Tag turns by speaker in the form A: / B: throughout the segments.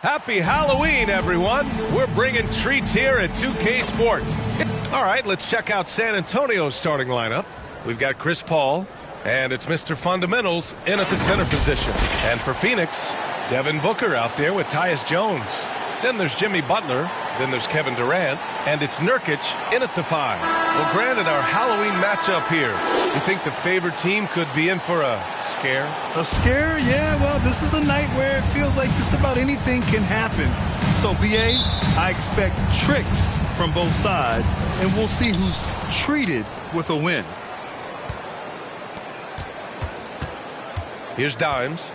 A: Happy Halloween, everyone. We're bringing treats here at 2K Sports. All right, let's check out San Antonio's starting lineup. We've got Chris Paul, and it's Mr. Fundamentals in at the center position. And for Phoenix, Devin Booker out there with Tyus Jones. Then there's Jimmy Butler. Then there's Kevin Durant. And it's Nurkic in at the 5. Well, granted, our Halloween matchup here. You think the favored team could be in for a scare?
B: A scare? Yeah, well, this is a night where it feels like just about anything can happen. So, BA, I expect tricks from both sides, and we'll see who's treated with a win.
A: Here's Dimes.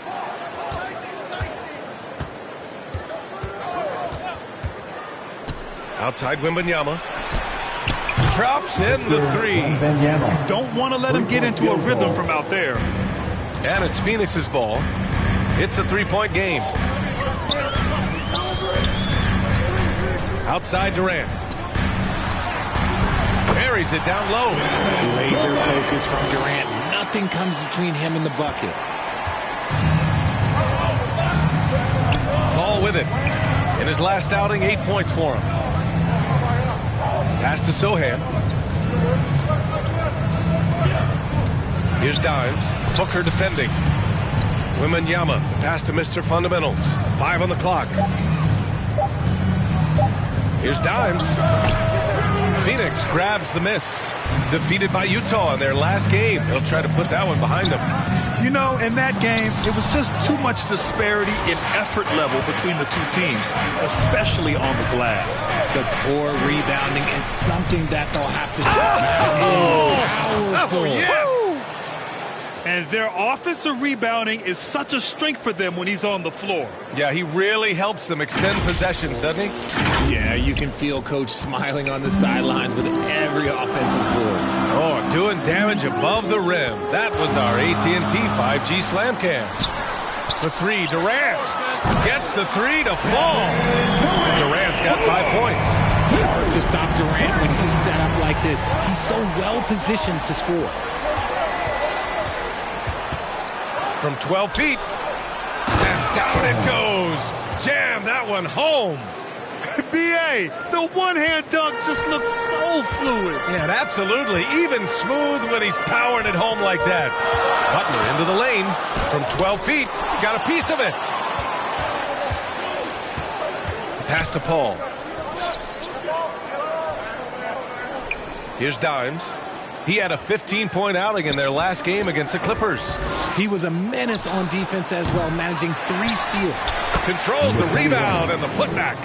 A: Outside Wembanyama. Drops in the 3.
B: You don't want to let him get into a rhythm from out there.
A: And it's Phoenix's ball. It's a 3-point game. Outside Durant. Buries it down low.
C: Laser focus from Durant. Nothing comes between him and the bucket.
A: Paul with it. In his last outing, 8 points for him. Pass to Sohan. Here's Dimes. Booker defending. Wembanyama. Pass to Mr. Fundamentals. 5 on the clock. Here's Dimes. Phoenix grabs the miss. Defeated by Utah in their last game. They'll try to put that one behind them.
B: You know, in that game, it was just too much disparity in effort level between the two teams, especially on the glass.
C: The poor rebounding is something that they'll have to do.
B: Powerful. Yes. And their offensive rebounding is such a strength for them when he's on the floor.
A: Yeah, he really helps them extend possessions, doesn't he?
C: Yeah, you can feel Coach smiling on the sidelines with every offensive board.
A: Oh, doing damage above the rim. That was our AT&T 5G slam cam. For 3, Durant gets the 3 to fall. Durant's got 5 points.
C: Hard to stop Durant when he's set up like this. He's so well positioned to score.
A: From 12 feet. And down it goes. Jam that one home.
B: B.A., the one-hand dunk just looks so fluid.
A: Yeah, and absolutely. Even smooth when he's powering it home like that. Butler into the lane. From 12 feet. Got a piece of it. Pass to Paul. Here's Dimes. He had a 15-point outing in their last game against the Clippers.
C: He was a menace on defense as well, managing 3 steals.
A: Controls the rebound and the putback.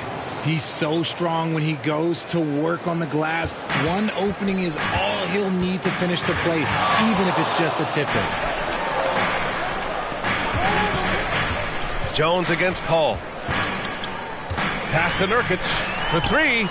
C: He's so strong when he goes to work on the glass. One opening is all he'll need to finish the play, even if it's just a tip-in.
A: Jones against Paul. Pass to Nurkic for 3.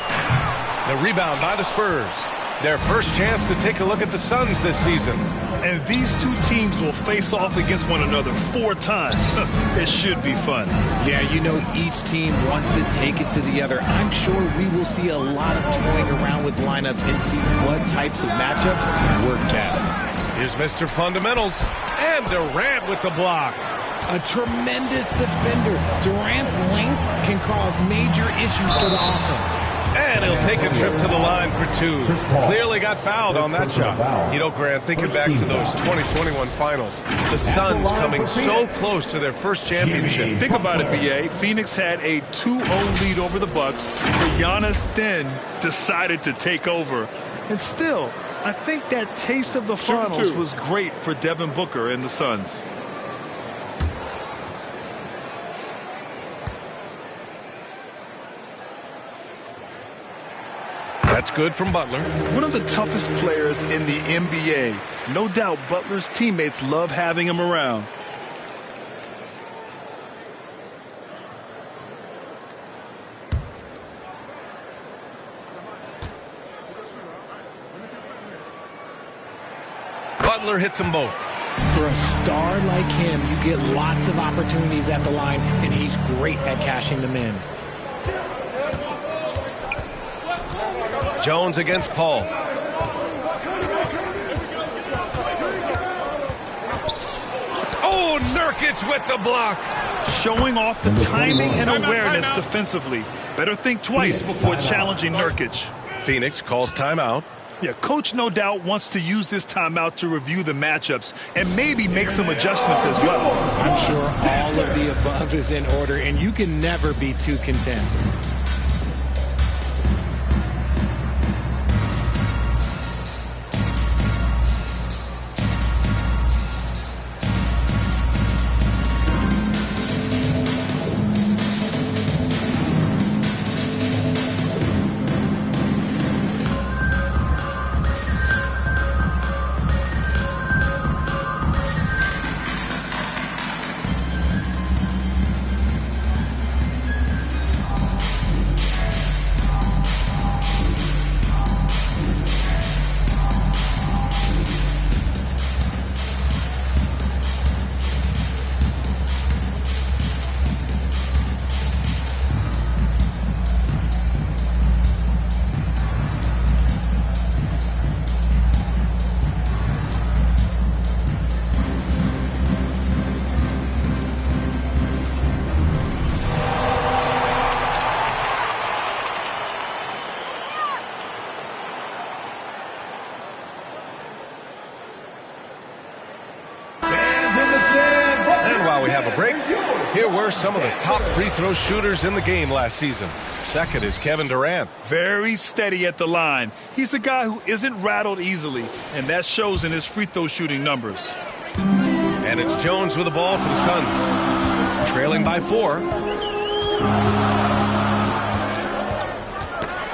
A: The rebound by the Spurs. Their first chance to take a look at the Suns this season.
B: And these two teams will face off against one another 4 times. It should be fun.
C: Yeah, you know each team wants to take it to the other. I'm sure we will see a lot of toying around with lineups and see what types of matchups work best.
A: Here's Mr. Fundamentals. And Durant with the block.
C: A tremendous defender. Durant's length can cause major issues for the offense.
A: And he'll take a trip to the line for 2. Clearly got fouled on that shot. You know, Grant, thinking back to those 2021 finals, the Suns coming so close to their first championship.
B: Think about it, B.A. Phoenix had a 2-0 lead over the Bucks, but Giannis then decided to take over. And still, I think that taste of the finals was great for Devin Booker and the Suns.
A: That's good from Butler.
B: One of the toughest players in the NBA. No doubt Butler's teammates love having him around.
A: Butler hits them both.
C: For a star like him, you get lots of opportunities at the line, and he's great at cashing them in.
A: Jones against Paul. Oh, Nurkic with the block.
B: showing off the timing and awareness defensively. Better think twice before challenging Nurkic.
A: Phoenix calls timeout.
B: Yeah, coach no doubt wants to use this timeout to review the matchups and maybe make some adjustments as well.
C: I'm sure all of the above is in order, and you can never be too content.
A: Here were some of the top free throw shooters in the game last season. Second is Kevin Durant.
B: Very steady at the line. He's the guy who isn't rattled easily, and that shows in his free throw shooting numbers.
A: And it's Jones with the ball for the Suns. Trailing by 4.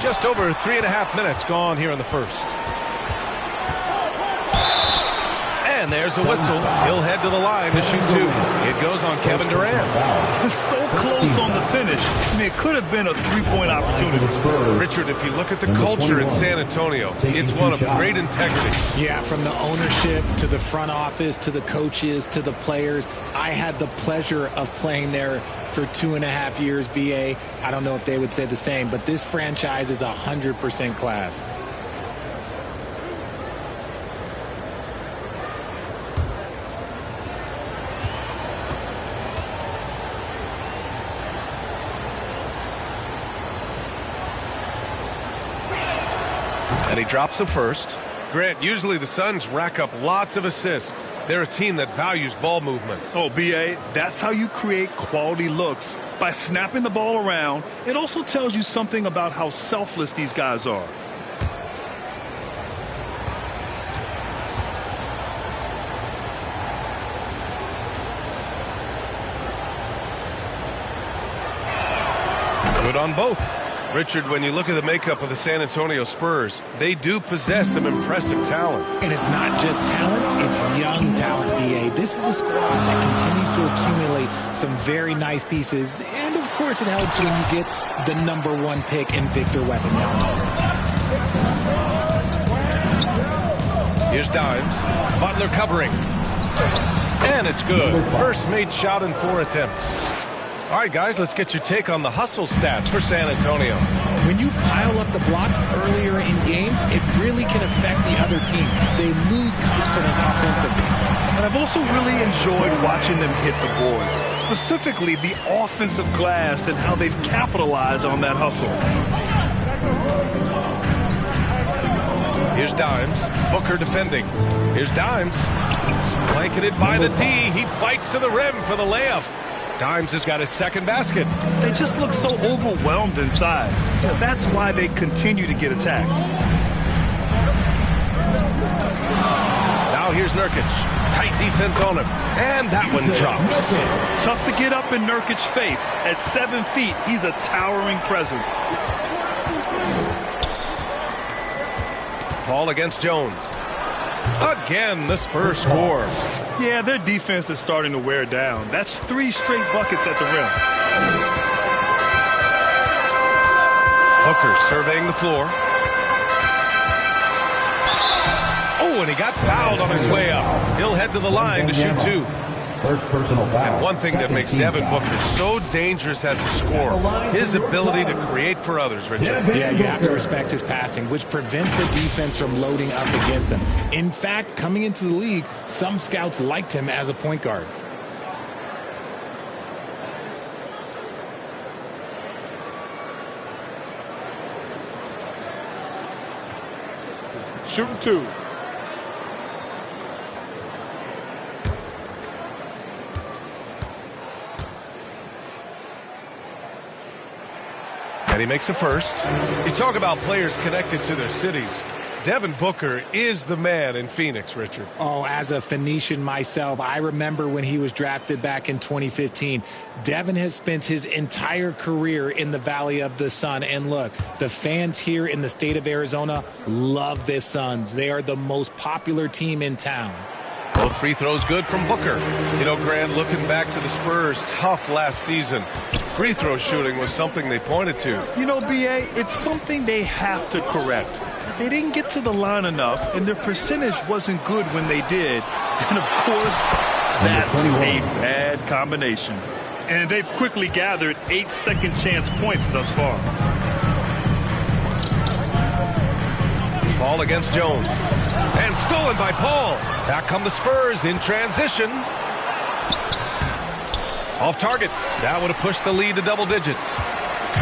A: Just over 3.5 minutes gone here in the first. And there's a whistle. He'll head to the line to shoot 2. It goes on Kevin Durant.
B: So close on the finish. I mean, it could have been a three-point opportunity.
A: Richard, if you look at the culture in San Antonio, it's one of great integrity.
C: Yeah, from the ownership to the front office to the coaches to the players. I had the pleasure of playing there for 2.5 years, BA. I don't know if they would say the same, but this franchise is 100% class.
A: And he drops the first. Grant, usually the Suns rack up lots of assists. They're a team that values ball movement.
B: Oh, B.A., that's how you create quality looks. By snapping the ball around, it also tells you something about how selfless these guys are.
A: Good on both. Richard, when you look at the makeup of the San Antonio Spurs, they do possess some impressive talent.
C: And it's not just talent, it's young talent, BA. This is a squad that continues to accumulate some very nice pieces. And, of course, it helps when you get the #1 pick in Victor Wembanyama.
A: Here's Dimes. Butler covering. And it's good. First made shot in 4 attempts. All right, guys, let's get your take on the hustle stats for San Antonio.
C: When you pile up the blocks earlier in games, it really can affect the other team. They lose confidence offensively.
B: And I've also really enjoyed watching them hit the boards, specifically the offensive glass and how they've capitalized on that hustle.
A: Here's Dimes. Booker defending. Here's Dimes. Blanketed by the D. He fights to the rim for the layup. Dimes has got his second basket.
B: They just look so overwhelmed inside. That's why they continue to get attacked.
A: Now here's Nurkic. Tight defense on him. And that one drops.
B: Tough to get up in Nurkic's face. At 7 feet, he's a towering presence.
A: Paul against Jones. Again, the Spurs score.
B: Yeah, their defense is starting to wear down. That's 3 straight buckets at the rim.
A: Booker surveying the floor. Oh, and he got fouled on his way up. He'll head to the line to shoot 2.
D: First personal foul.
A: And one thing that makes Devin Booker so dangerous as a scorer, his ability to create for others, Richard.
C: Yeah, you have to respect his passing, which prevents the defense from loading up against him. In fact, coming into the league, some scouts liked him as a point guard.
E: Shooting 2.
A: And he makes a first. You talk about players connected to their cities. Devin Booker is the man in Phoenix, Richard.
C: Oh, as a Phoenician myself, I remember when he was drafted back in 2015. Devin has spent his entire career in the Valley of the Sun. And look, the fans here in the state of Arizona love the Suns. They are the most popular team in town.
A: Both free throws good from Booker. You know, Grant, looking back to the Spurs' tough last season, free throw shooting was something they pointed to.
B: You know, B.A., it's something they have to correct. They didn't get to the line enough, and their percentage wasn't good when they did. And, of course, that's a bad combination. And they've quickly gathered 8 second-chance points thus far.
A: Paul against Jones. And stolen by Paul. Back come the Spurs in transition. Off target. That would have pushed the lead to double digits.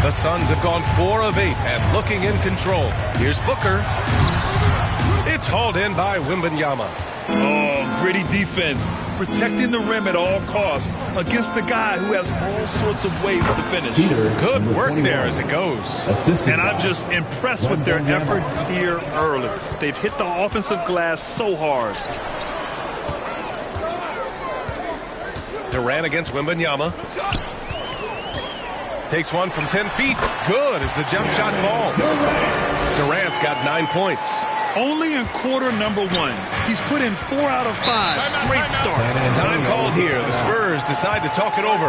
A: The Suns have gone 4 of 8 and looking in control. Here's Booker. It's hauled in by Wembanyama.
B: Oh, gritty defense. Protecting the rim at all costs against a guy who has all sorts of ways to finish.
A: Good work there as it goes.
B: And I'm just impressed with their effort here early. They've hit the offensive glass so hard.
A: Durant against Wembanyama. Takes one from 10 feet. Good as the jump shot falls. Durant's got 9 points.
B: Only in quarter number 1. He's put in 4 out of 5. Great start.
A: Time called here. The Spurs decide to talk it over.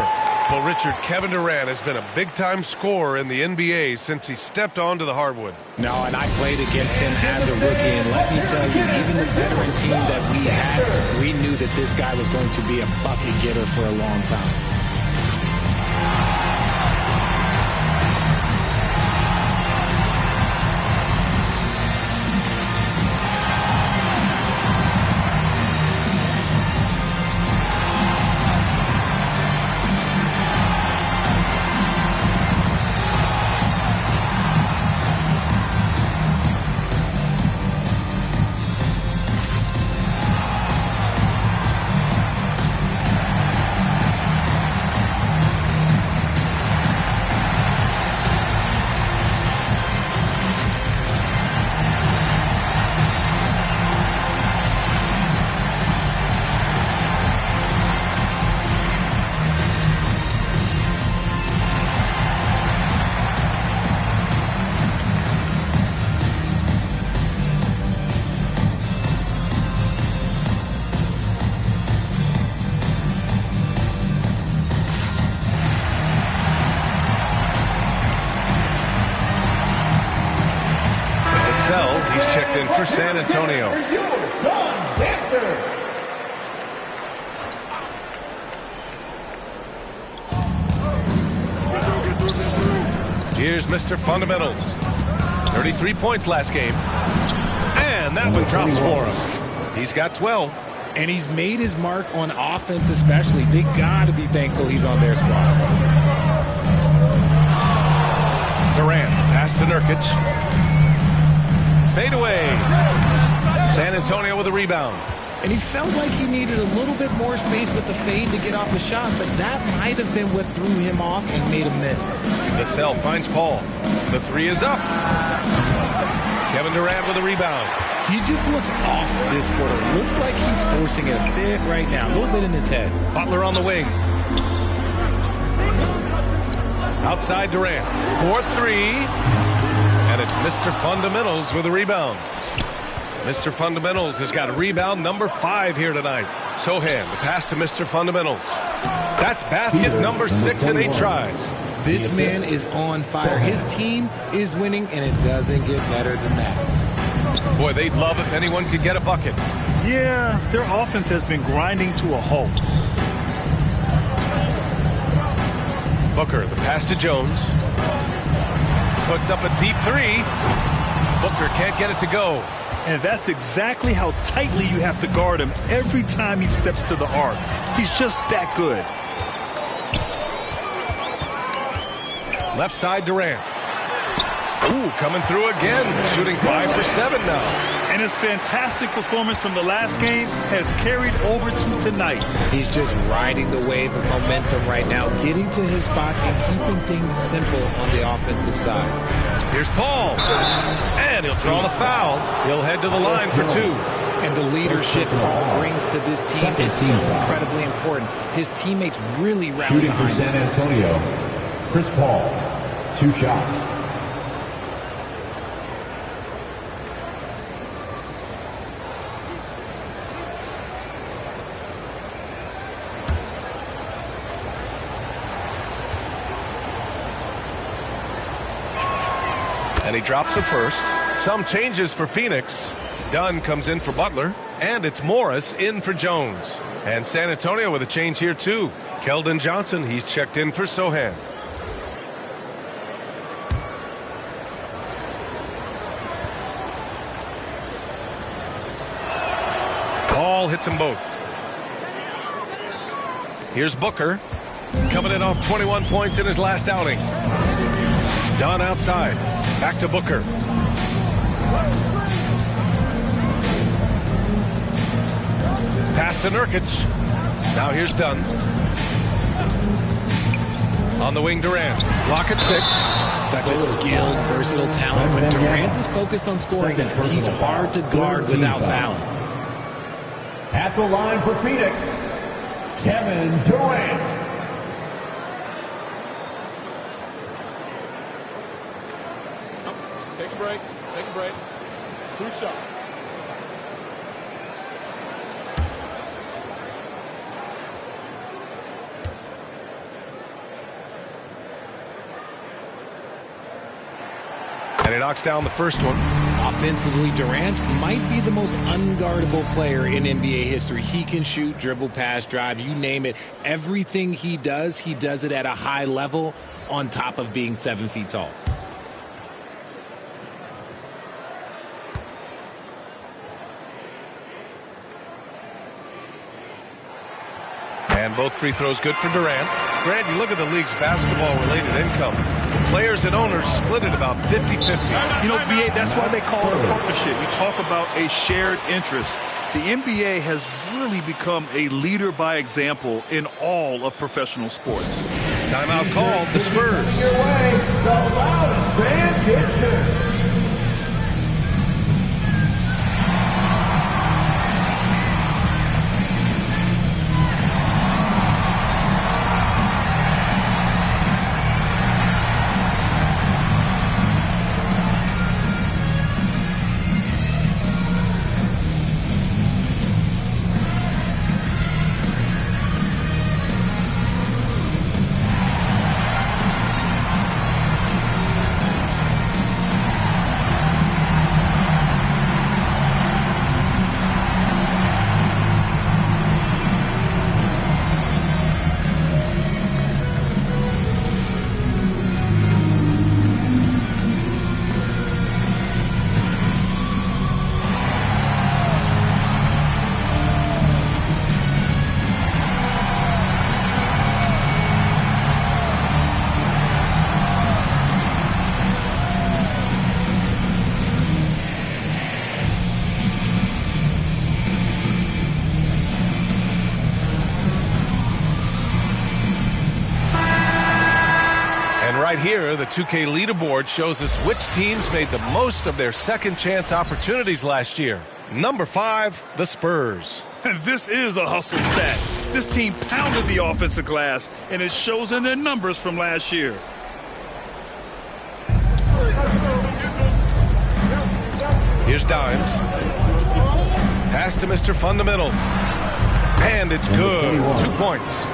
A: Well, Richard, Kevin Durant has been a big-time scorer in the NBA since he stepped onto the hardwood.
C: No, and I played against him as a rookie, and let me tell you, even the veteran team that we had, we knew that this guy was going to be a bucket getter for a long time.
A: He's checked in for San Antonio. Here's Mr. Fundamentals. 33 points last game. And that one drops for him. He's got 12.
C: And he's made his mark on offense especially. They got to be thankful he's on their squad.
A: Durant, pass to Nurkic. Fade away. San Antonio with a rebound.
C: And he felt like he needed a little bit more space with the fade to get off the shot, but that might have been what threw him off and made him miss.
A: Vassell finds Paul. The three is up. Kevin Durant with a rebound.
C: He just looks off this quarter. Looks like he's forcing it a bit right now, a little bit in his head.
A: Butler on the wing. Outside Durant. 4-3. And it's Mr. Fundamentals with a rebound. Mr. Fundamentals has got rebound number 5 here tonight. Sohan, the pass to Mr. Fundamentals. That's basket number 6 in 8 tries.
C: This man is on fire. His team is winning, and it doesn't get better than that.
A: Boy, they'd love if anyone could get a bucket.
B: Yeah, their offense has been grinding to a halt.
A: Booker, the pass to Jones. Puts up a deep 3. Booker can't get it to go.
B: And that's exactly how tightly you have to guard him every time he steps to the arc. He's just that good.
A: Left side Durant. Ooh, coming through again, shooting 5 for 7 now.
B: And his fantastic performance from the last game has carried over to tonight.
C: He's just riding the wave of momentum right now, getting to his spots and keeping things simple on the offensive side.
A: Here's Paul. And he'll draw the foul. He'll head to the line for 2.
C: And the leadership Paul brings to this team is so incredibly important. His teammates really rally
D: Shooting for
C: behind
D: San
C: him.
D: Antonio, Chris Paul. 2 shots.
A: And he drops the first. Some changes for Phoenix. Dunn comes in for Butler. And it's Morris in for Jones. And San Antonio with a change here, too. Keldon Johnson, he's checked in for Sohan. Paul hits them both. Here's Booker. Coming in off 21 points in his last outing. Dunn outside. Back to Booker. Pass to Nurkic. Now here's Dunn. On the wing, Durant. Clock at 6.
C: Such a skilled, versatile talent, but Durant is focused on scoring. He's hard to guard without fouling.
D: At the line for Phoenix, Kevin Durant.
E: Take a break. Take a break. 2 shots.
A: And he knocks down the first one.
C: Offensively, Durant might be the most unguardable player in NBA history. He can shoot, dribble, pass, drive, you name it. Everything he does it at a high level on top of being 7 feet tall.
A: And both free throws good for Durant. Grant, you look at the league's basketball-related income. Players and owners split it about 50-50.
B: You know, BA, that's why they call it a partnership. You talk about a shared interest. The NBA has really become a leader by example in all of professional sports.
A: Timeout called, the Spurs.
D: Your way, the loudest fans get you.
A: Right here, the 2K leaderboard shows us which teams made the most of their second chance opportunities last year. Number 5, the Spurs.
B: And this is a hustle stat. This team pounded the offensive glass, and it shows in their numbers from last year.
A: Here's Dimes. Pass to Mr. Fundamentals. And it's good. 2 points.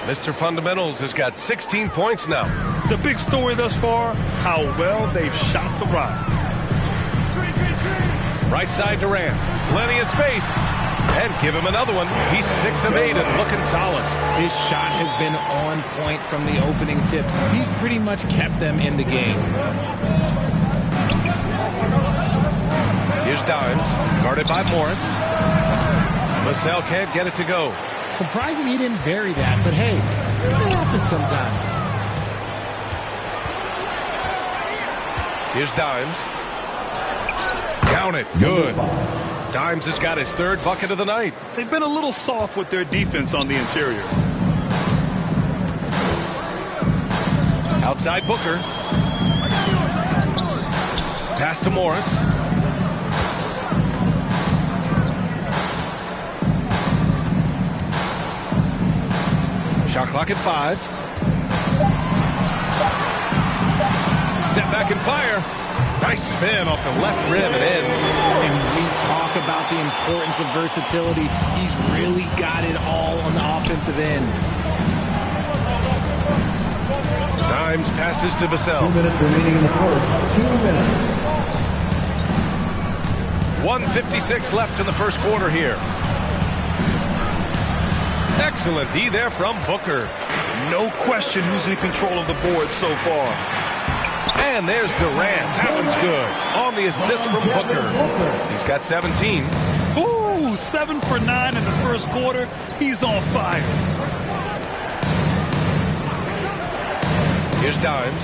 A: Mr. Fundamentals has got 16 points now.
B: The big story thus far, how well they've shot the rock.
A: Right side Durant. Plenty of space. And give him another one. He's 6 of 8 and looking solid.
C: His shot has been on point from the opening tip. He's pretty much kept them in the game.
A: Here's Dimes. Guarded by Morris. Vassell can't get it to go.
C: Surprising he didn't bury that, but hey, it happens sometimes.
A: Here's Dimes. Count it. Good. Dimes has got his third bucket of the night.
B: They've been a little soft with their defense on the interior.
A: Outside Booker. Pass to Morris. Shot clock at 5. Step back and fire. Nice spin off the left rim and in.
C: And we talk about the importance of versatility. He's really got it all on the offensive end.
A: Dimes passes to Vassell.
D: 2 minutes remaining in the first. 2 minutes.
A: 1:56 left in the first quarter here. Excellent D there from Booker.
B: No question who's in control of the board so far.
A: And there's Durant. That one's good. On the assist from Booker. He's got 17.
B: Ooh, 7 for 9 in the first quarter. He's on fire.
A: Here's Dimes.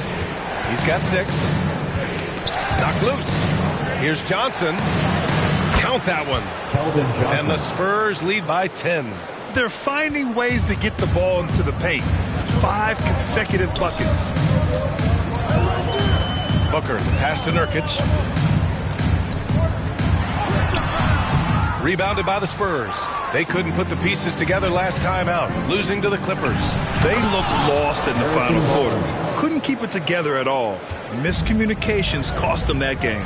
A: He's got 6. Knocked loose. Here's Johnson. Count that one. And the Spurs lead by 10.
B: They're finding ways to get the ball into the paint. 5 consecutive buckets.
A: Booker, pass to Nurkic. Rebounded by the Spurs. They couldn't put the pieces together last time out, losing to the Clippers.
B: They looked lost in the final quarter. Couldn't keep it together at all. Miscommunications cost them that game.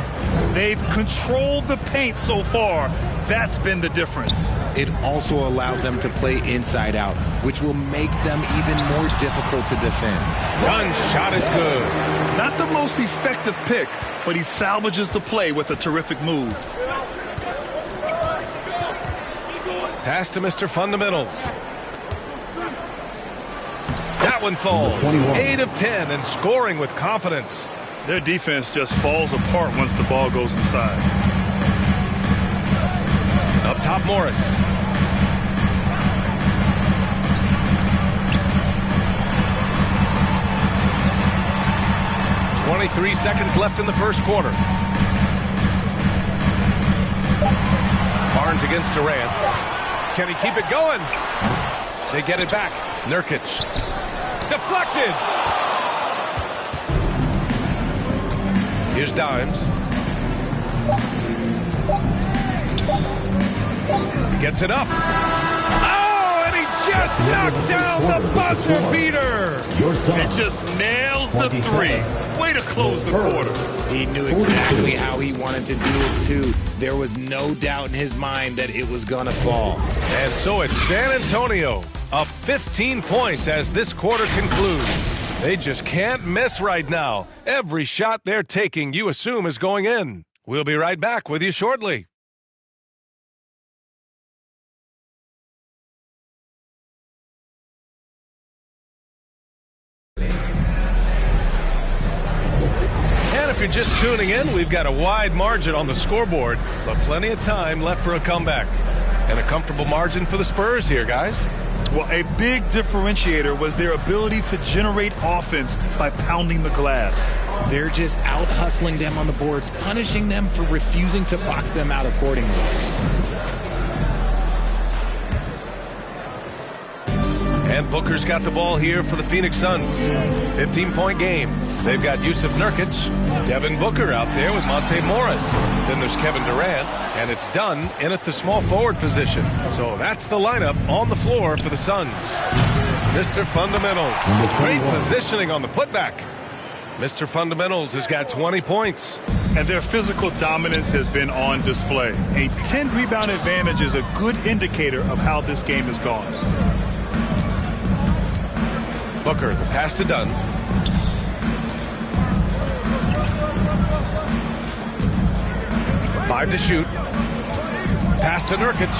B: They've controlled the paint so far. That's been the difference.
C: It also allows them to play inside out, which will make them even more difficult to defend.
A: Dunn's shot is good.
B: Not the most effective pick, but he salvages the play with a terrific move.
A: Pass to Mr. Fundamentals. That one falls. 8 of 10 and scoring with confidence.
B: Their defense just falls apart once the ball goes inside.
A: Up top, Morris. .23 seconds left in the first quarter. Barnes against Durant. Can he keep it going? They get it back. Nurkic. Deflected. Here's Dimes. He gets it up. Oh, and he just knocked down the buzzer beater.
B: It just nails the 3. Way to close the quarter.
C: He knew exactly how he wanted to do it, too. There was no doubt in his mind that it was going to fall.
A: And so it's San Antonio up 15 points as this quarter concludes. They just can't miss right now. Every shot they're taking, you assume, is going in. We'll be right back with you shortly. And if you're just tuning in, we've got a wide margin on the scoreboard, but plenty of time left for a comeback. And a comfortable margin for the Spurs here, guys.
B: Well, a big differentiator was their ability to generate offense by pounding the glass.
C: They're just out-hustling them on the boards, punishing them for refusing to box them out accordingly.
A: And Booker's got the ball here for the Phoenix Suns. 15-point game. They've got Yusuf Nurkic, Devin Booker out there with Monte Morris. Then there's Kevin Durant, and it's Dunn in at the small forward position. So that's the lineup on the floor for the Suns. Mr. Fundamentals, great positioning on the putback. Mr. Fundamentals has got 20 points.
B: And their physical dominance has been on display. A 10-rebound advantage is a good indicator of how this game has gone.
A: Booker, the pass to Dunn. Five to shoot. Pass to Nurkic.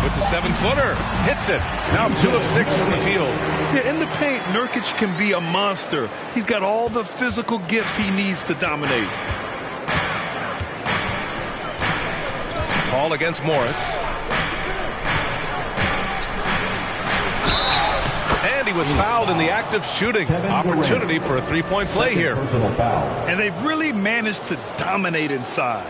A: With the 7-footer. Hits it. Now 2 of 6 from the field.
B: Yeah, in the paint, Nurkic can be a monster. He's got all the physical gifts he needs to dominate.
A: Paul against Morris. And he was fouled in the act of shooting. Opportunity for a three-point play here.
B: And they've really managed to dominate inside.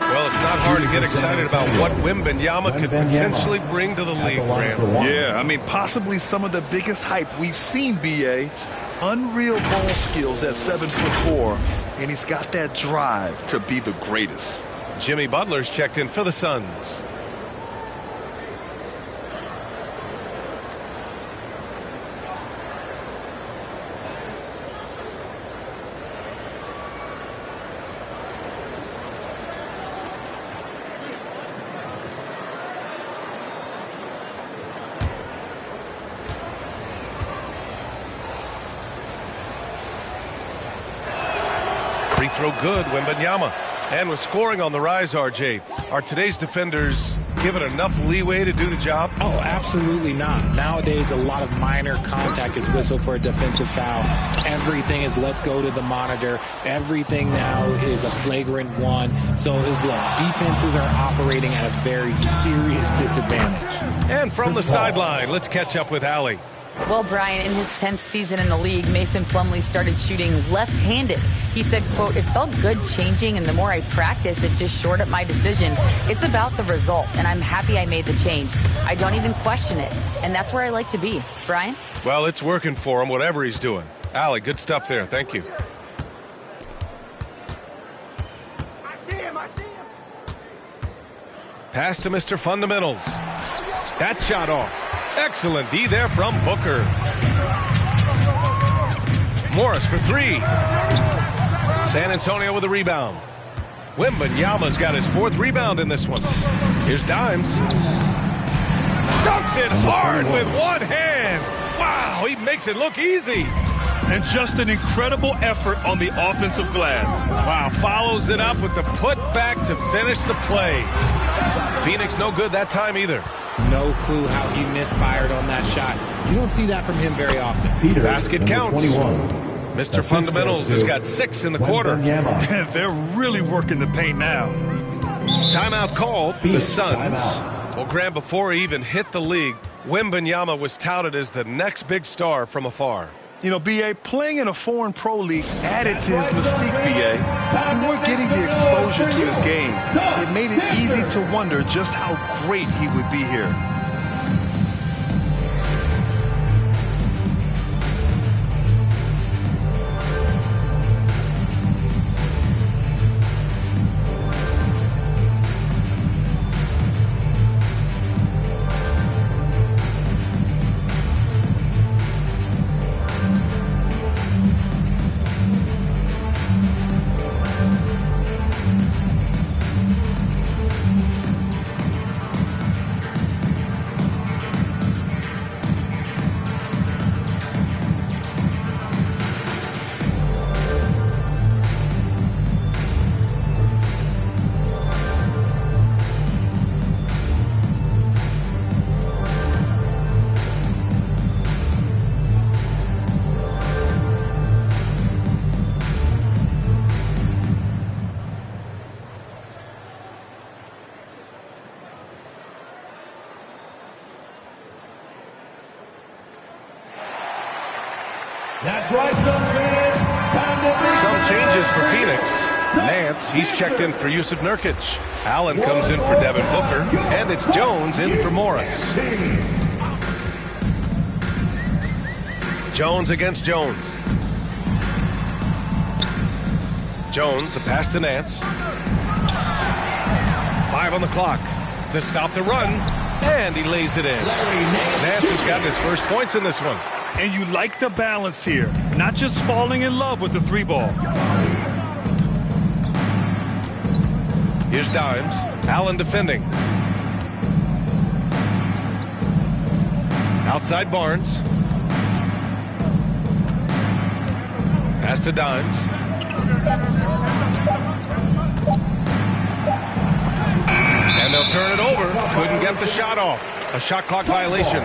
A: Well, it's not hard to get excited about what Wembanyama could potentially bring to the league, Grant.
B: Yeah, I mean, possibly some of the biggest hype we've seen, B.A. Unreal ball skills at 7'4", and he's got that drive to be the greatest.
A: Jimmy Butler's checked in for the Suns. Free throw good, Wembanyama. And with scoring on the rise, RJ, are today's defenders given enough leeway to do the job?
C: Oh, absolutely not. Nowadays, a lot of minor contact is whistled for a defensive foul. Everything is let's go to the monitor. Everything now is a flagrant one. So, defenses are operating at a very serious disadvantage.
A: And from the sideline, let's catch up with Allie.
F: Well, Brian, in his 10th season in the league, Mason Plumlee started shooting left-handed. He said, quote, "It felt good changing, and the more I practice, it just shored up my decision. It's about the result, and I'm happy I made the change. I don't even question it, and that's where I like to be." Brian?
A: Well, it's working for him, whatever he's doing. Allie, good stuff there. Thank you.
D: I see him.
A: Pass to Mr. Fundamentals. That shot off. Excellent D there from Booker. Morris for three. San Antonio with a rebound. Wembanyama's got his 4th rebound in this one. Here's Dimes. Dunks it hard with one hand. Wow, he makes it look easy.
B: And just an incredible effort on the offensive glass.
A: Wow, follows it up with the putback to finish the play. Phoenix no good that time either.
C: No clue how he misfired on that shot. You don't see that from him very often.
A: Basket counts. Mr. Fundamentals has got 6 in the quarter.
B: They're really working the paint now.
A: Timeout called. The Suns. Well, Grant, before he even hit the league, Wembanyama was touted as the next big star from afar.
B: You know, B.A., playing in a foreign pro league added to his mystique, B.A. We weren't getting the exposure to his game. It made it easy to wonder just how great he would be here.
D: That's right, Suns fans.
A: Some changes for Phoenix. Nance, he's checked in for Yusuf Nurkic. Allen comes in for Devin Booker. And it's Jones in for Morris. Jones against Jones. Jones, the pass to Nance. 5 on the clock to stop the run. And he lays it in. Nance has gotten his first points in this one.
B: And you like the balance here. Not just falling in love with the 3-ball.
A: Here's Dimes. Allen defending. Outside Barnes. Pass to Dimes. And they'll turn it over. Couldn't get the shot off. A shot clock violation.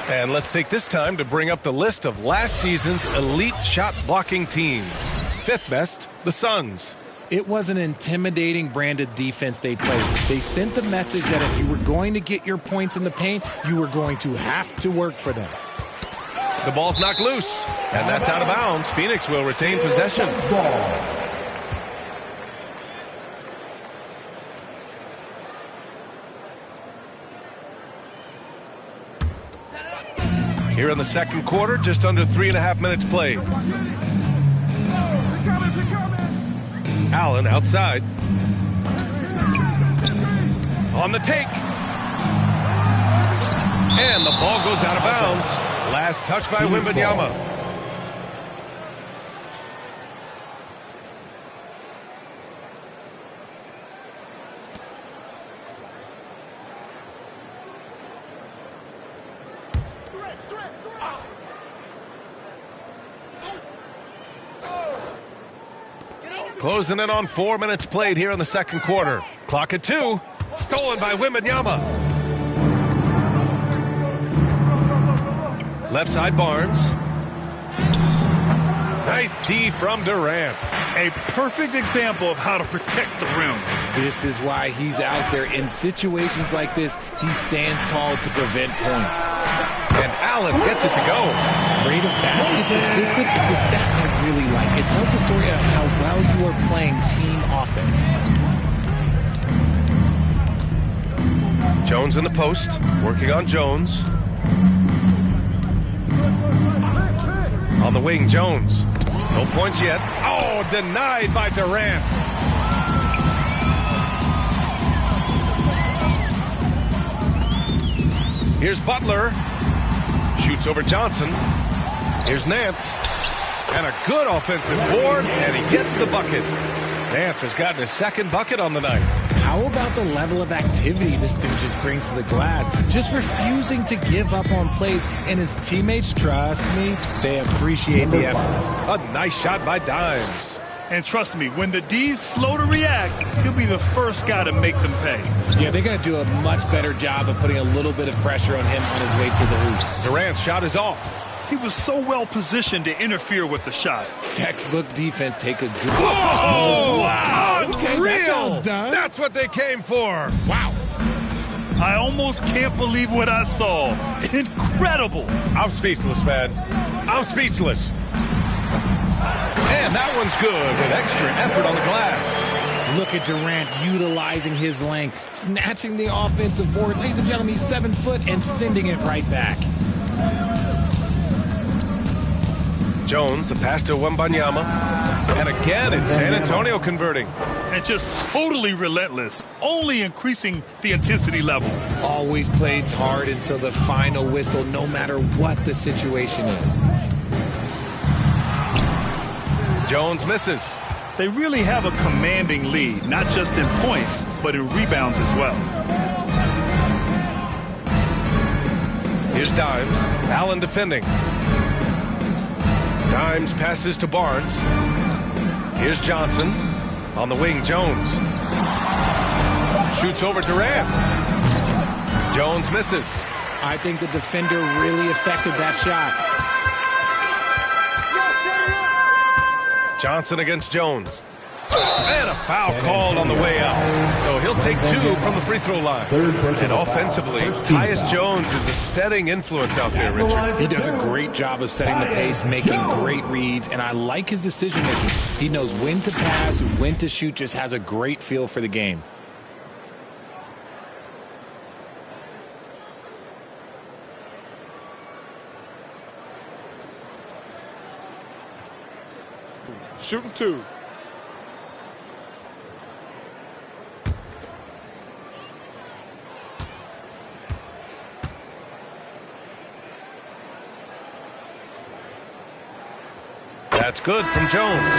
A: And let's take this time to bring up the list of last season's elite shot blocking teams. 5th best, the Suns.
C: It was an intimidating brand of defense they played. They sent the message that if you were going to get your points in the paint, you were going to have to work for them.
A: The ball's knocked loose, and that's out of bounds. Phoenix will retain possession. Here in the second quarter, just under 3.5 minutes played. Allen outside. On the take. And the ball goes out of bounds. Last touch by Wembanyama. Closing in on 4 minutes played here in the second quarter. Clock at 2. Stolen by Wembanyama. Left side Barnes. Nice D from Durant.
B: A perfect example of how to protect the rim.
C: This is why he's out there. In situations like this, he stands tall to prevent points.
A: And Allen gets it to go.
C: Rate of baskets assisted, it's a stat I really like. It tells the story of how well you are playing team offense.
A: Jones in the post, working on Jones. On the wing, Jones. No points yet. Oh, denied by Durant. Here's Butler. Shoots over Johnson. Here's Nance. And a good offensive board, and he gets the bucket. Nance has gotten his second bucket on the night.
C: How about the level of activity this dude just brings to the glass? Just refusing to give up on plays, and his teammates, trust me, they appreciate the effort.
A: A nice shot by Dimes.
B: And trust me, when the D's slow to react, he'll be the first guy to make them pay.
C: Yeah, they're going to do a much better job of putting a little bit of pressure on him on his way to the hoop.
A: Durant's shot is off.
B: He was so well positioned to interfere with the shot.
C: Textbook defense, take a good...
A: Oh, wow!
C: Okay, that sounds done.
A: That's what they came for.
C: Wow.
B: I almost can't believe what I saw. Incredible.
A: I'm speechless, man. I'm speechless. And that one's good with extra effort on the glass.
C: Look at Durant utilizing his length, snatching the offensive board. Ladies and gentlemen, he's 7 foot and sending it right back.
A: Jones, the pass to Wembanyama. And again, it's San Antonio converting.
B: And just totally relentless, only increasing the intensity level.
C: Always plays hard until the final whistle, no matter what the situation is.
A: Jones misses.
B: They really have a commanding lead, not just in points, but in rebounds as well.
A: Here's Dimes. Allen defending. Dimes passes to Barnes. Here's Johnson. On the wing, Jones. Shoots over Durant. Jones misses.
C: I think the defender really affected that shot.
A: Johnson against Jones. And a foul called on the way out. So he'll take 2 from the free throw line. And offensively, Tyus Jones is a steadying influence out there, Richard.
C: He does a great job of setting the pace, making great reads, and I like his decision making. He knows when to pass, when to shoot, just has a great feel for the game.
E: Shooting 2.
A: That's good from Jones.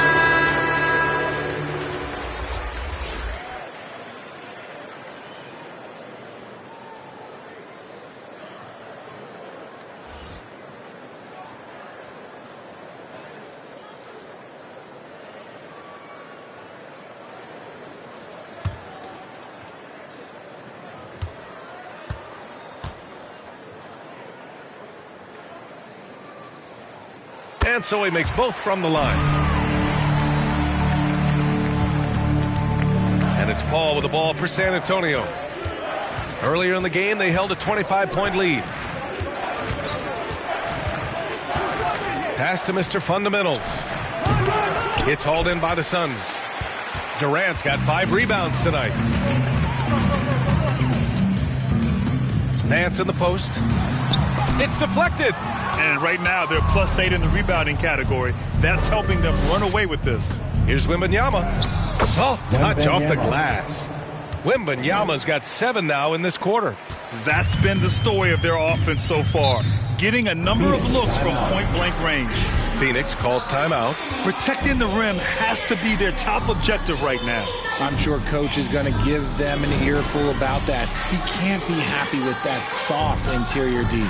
A: And so he makes both from the line. It's Paul with the ball for San Antonio. Earlier in the game, they held a 25-point lead. Pass to Mr. Fundamentals. It's hauled in by the Suns. Durant's got 5 rebounds tonight. Nance in the post. It's deflected.
B: And right now, they're +8 in the rebounding category. That's helping them run away with this.
A: Here's Wembanyama. Soft touch off the glass. Wembanyama's got 7 now in this quarter.
B: That's been the story of their offense so far. Getting a number of looks from point-blank range.
A: Phoenix calls timeout.
B: Protecting the rim has to be their top objective right now.
C: I'm sure coach is going to give them an earful about that. He can't be happy with that soft interior D.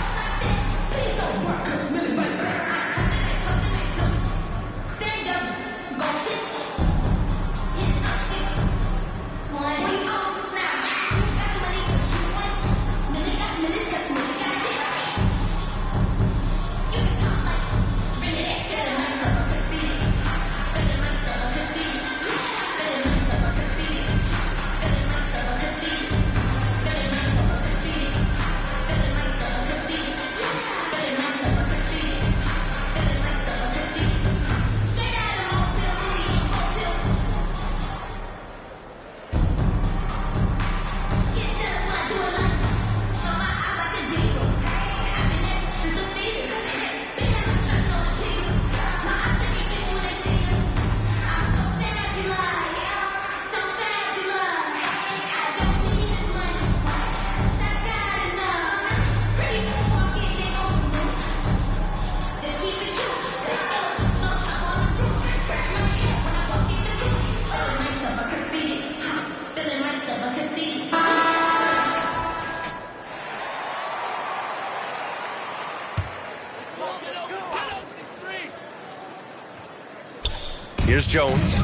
A: Here's Jones.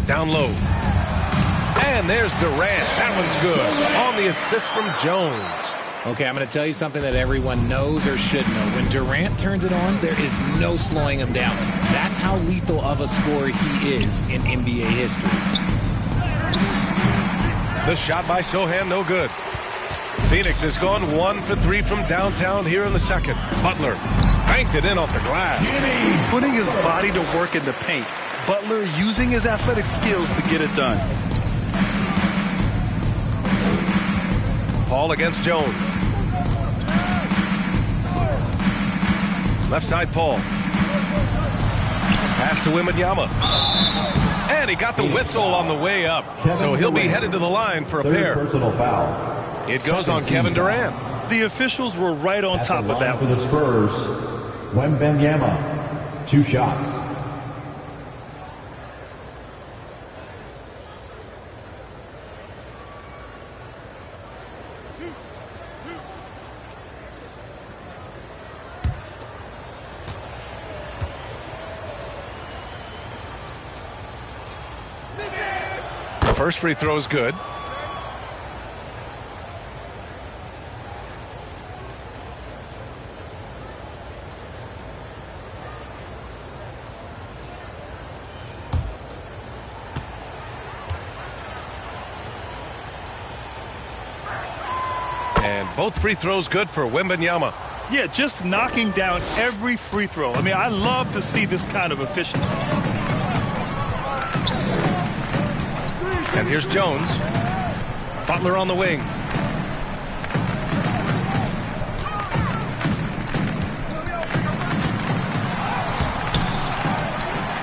A: Down low. And there's Durant. That one's good. On the assist from Jones.
C: Okay, I'm going to tell you something that everyone knows or should know. When Durant turns it on, there is no slowing him down. That's how lethal of a scorer he is in NBA history.
A: The shot by Sohan, no good. Phoenix has gone 1 for 3 from downtown here in the second. Butler banked it in off the glass.
B: Putting his body to work in the paint. Butler using his athletic skills to get it done.
A: Paul against Jones. Left side, Paul. Pass to Wembanyama. And he got the whistle on the way up. So he'll be headed to the line for a pair.
D: Personal foul.
A: It goes on Kevin Durant.
B: The officials were right on top of that.
D: For the Spurs, Wembanyama, 2 shots.
A: The first free throw is good. And both free throws good for Wembanyama.
B: Yeah, just knocking down every free throw. I mean, I love to see this kind of efficiency.
A: And here's Jones. Butler on the wing.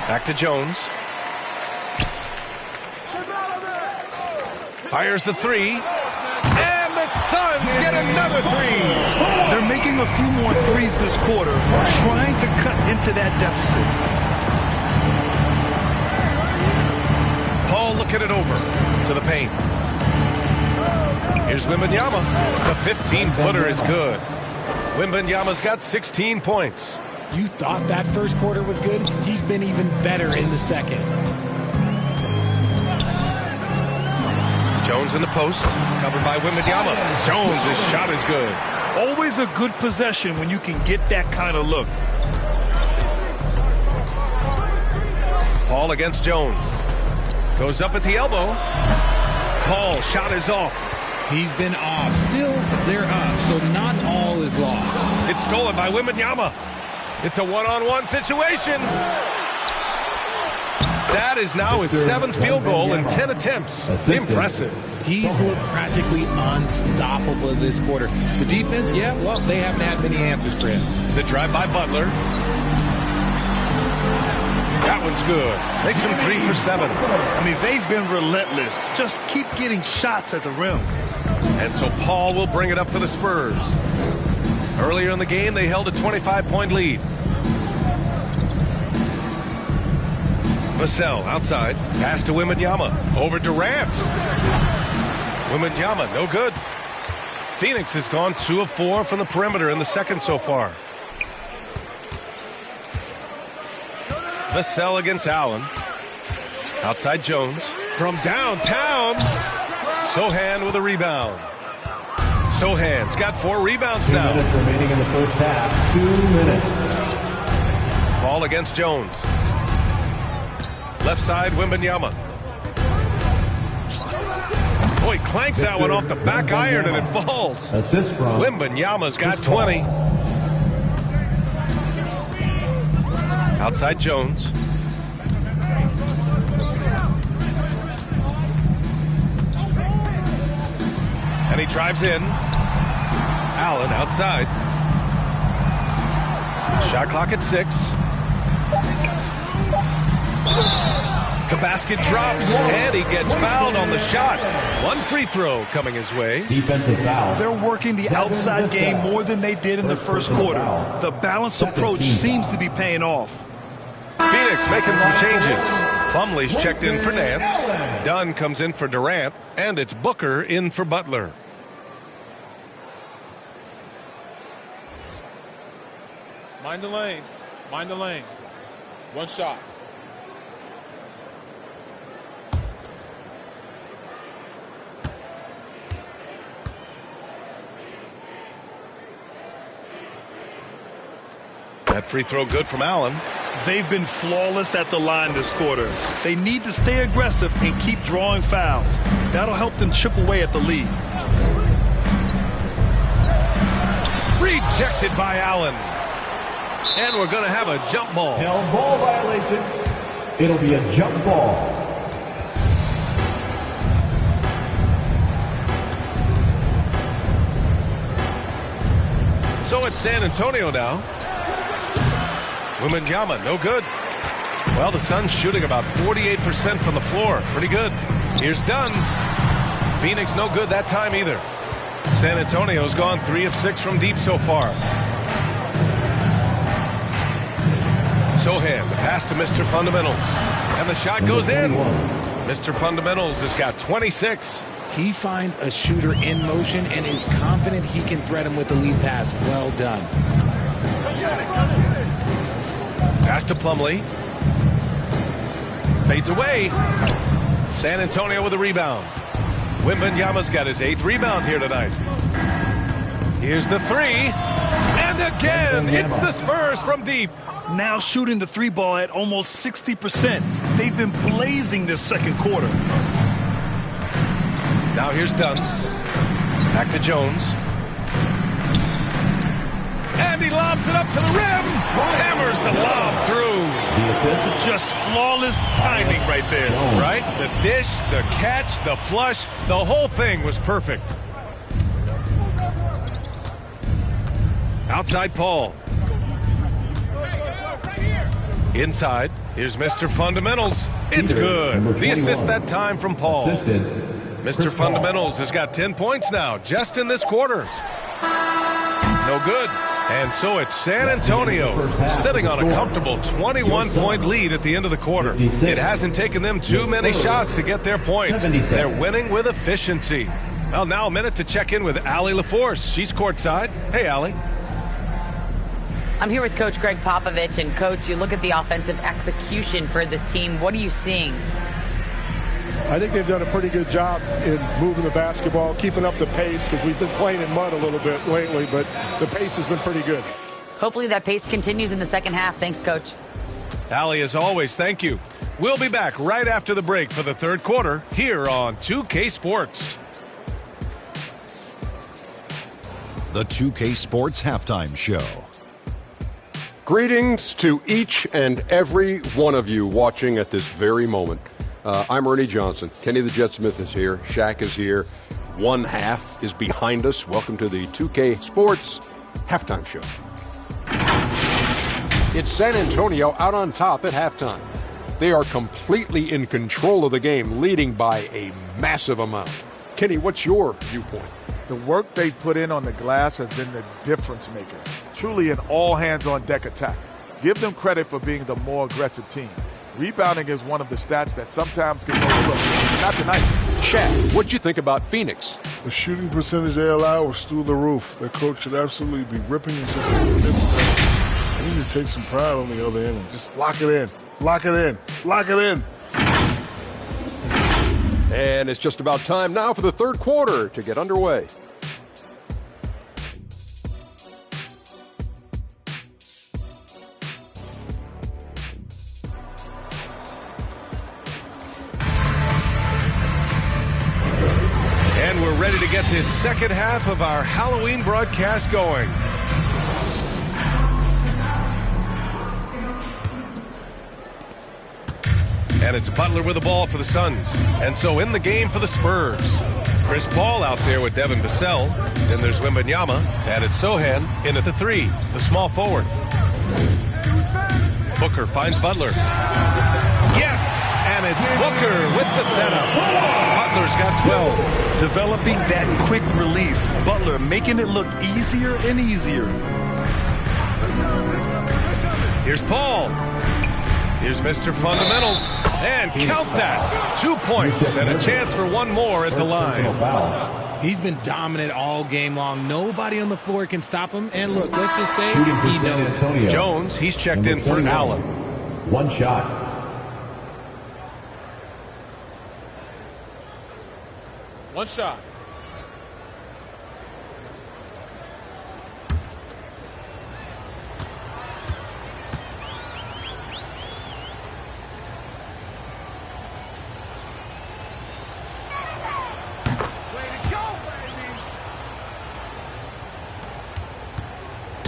A: Back to Jones. Fires the 3. And the Suns get another 3.
B: They're making a few more threes this quarter, trying to cut into that deficit.
A: Paul looking it over to the paint. Here's Wembanyama. The 15-footer is good. Wembanyama's got 16 points.
C: You thought that first quarter was good? He's been even better in the second.
A: Jones in the post, covered by Wembanyama. Jones' shot is good.
B: Always a good possession when you can get that kind of look.
A: Paul against Jones. Goes up at the elbow. Paul, shot is off.
C: He's been off. Still, they're up, so not all is lost.
A: It's stolen by Wembanyama. It's a one-on-one situation. That is now his 7th field goal in 10 attempts. Impressive.
C: He's looked practically unstoppable this quarter. The defense, yeah, well, they haven't had many answers for him.
A: The drive by Butler. That one's good. Makes him 3 for 7.
B: I mean, they've been relentless. Just keep getting shots at the rim.
A: And so Paul will bring it up for the Spurs. Earlier in the game, they held a 25-point lead. Vassell outside. Pass to Wembanyama. Over Durant. Wembanyama, no good. Phoenix has gone 2 of 4 from the perimeter in the second so far. Vassell against Allen. Outside Jones. From downtown. Sohan with a rebound. Sohan's got 4 rebounds now.
D: 2 minutes remaining in the first half. 2 minutes.
A: Ball against Jones. Left side, Wembanyama. Boy, clanks that one off the back iron and it falls.
D: Assist from
A: Wembanyama's got 20. Outside Jones. And he drives in. Allen outside. Shot clock at 6. The basket drops, and he gets fouled on the shot. 1 free throw coming his way.
D: Defensive foul.
B: They're working the outside game more than they did in the first quarter. The balanced approach seems to be paying off.
A: Phoenix making some changes. Plumlee's checked in for Nance. Dunn comes in for Durant, and it's Booker in for Butler.
E: Mind the lanes. Mind the lanes. 1 shot.
A: That free throw good from Allen.
B: They've been flawless at the line this quarter. They need to stay aggressive and keep drawing fouls. That'll help them chip away at the lead.
A: Rejected by Allen. And we're going to have a jump ball.
D: Held ball violation. It'll be a jump ball.
A: So it's San Antonio now. Wembanyama, no good. Well, the Suns shooting about 48% from the floor. Pretty good. Here's Dunn. Phoenix no good that time either. San Antonio's gone 3 of 6 from deep so far. Sohan, the pass to Mr. Fundamentals. And the shot goes in. Mr. Fundamentals has got 26.
C: He finds a shooter in motion and is confident he can threat him with the lead pass. Well done.
A: Pass to Plumlee. Fades away. San Antonio with a rebound. Wembanyama's got his 8th rebound here tonight. Here's the 3. And again, it's the Spurs from deep.
B: Now shooting the 3 ball at almost 60%. They've been blazing this second quarter.
A: Now here's Dunn. Back to Jones. And he lobs it up to the rim. Hammers the lob through.
D: The assist.
B: Just flawless timing right there.
A: Right? The dish, the catch, the flush, the whole thing was perfect. Outside Paul. Inside. Here's Mr. Fundamentals. It's good. The assist that time from Paul.
D: Assisted.
A: Mr. Fundamentals has got 10 points now just in this quarter. No good. And so it's San Antonio sitting on a comfortable 21-point lead at the end of the quarter. It hasn't taken them too many shots to get their points. They're winning with efficiency. Well, now a minute to check in with Allie LaForce. She's courtside. Hey, Allie.
F: I'm here with Coach Greg Popovich. And, Coach, you look at the offensive execution for this team. What are you seeing?
E: I think they've done a pretty good job in moving the basketball, keeping up the pace, because we've been playing in mud a little bit lately, but the pace has been pretty good.
F: Hopefully that pace continues in the second half. Thanks, Coach.
A: Allie, as always, thank you. We'll be back right after the break for the third quarter here on 2K Sports.
G: The 2K Sports Halftime Show.
H: Greetings to each and every one of you watching at this very moment. I'm Ernie Johnson. Kenny the Jet Smith is here. Shaq is here. One half is behind us. Welcome to the 2K Sports Halftime Show. It's San Antonio out on top at halftime. They are completely in control of the game, leading by a massive amount. Kenny, what's your viewpoint?
I: The work they put in on the glass has been the difference maker. Truly an all-hands-on-deck attack. Give them credit for being the more aggressive team. Rebounding is one of the stats that sometimes gets overlooked. Not tonight.
H: Shaq, what'd you think about Phoenix?
E: The shooting percentage they allow was through the roof. Their coach should absolutely be ripping and just convince them. They need to take some pride on the other end and just lock it in. Lock it in. Lock it in.
H: And it's just about time now for the third quarter to get underway.
A: And we're ready to get this second half of our Halloween broadcast going. And it's Butler with the ball for the Suns. And so in the game for the Spurs. Chris Paul out there with Devin Vassell. Then there's Wembanyama. And it's Sochan in at the three, the small forward. Booker finds Butler. Yes! And it's Booker with the setup. Butler's got 12.
B: Developing that quick release. Butler making it look easier and easier.
A: Here's Paul. Here's Mr. Fundamentals. And count that. 2 points and a chance for one more at the line.
C: He's been dominant all game long. Nobody on the floor can stop him. And look, let's just say he knows it.
A: Jones, he's checked in for Allen.
D: One shot.
C: One shot.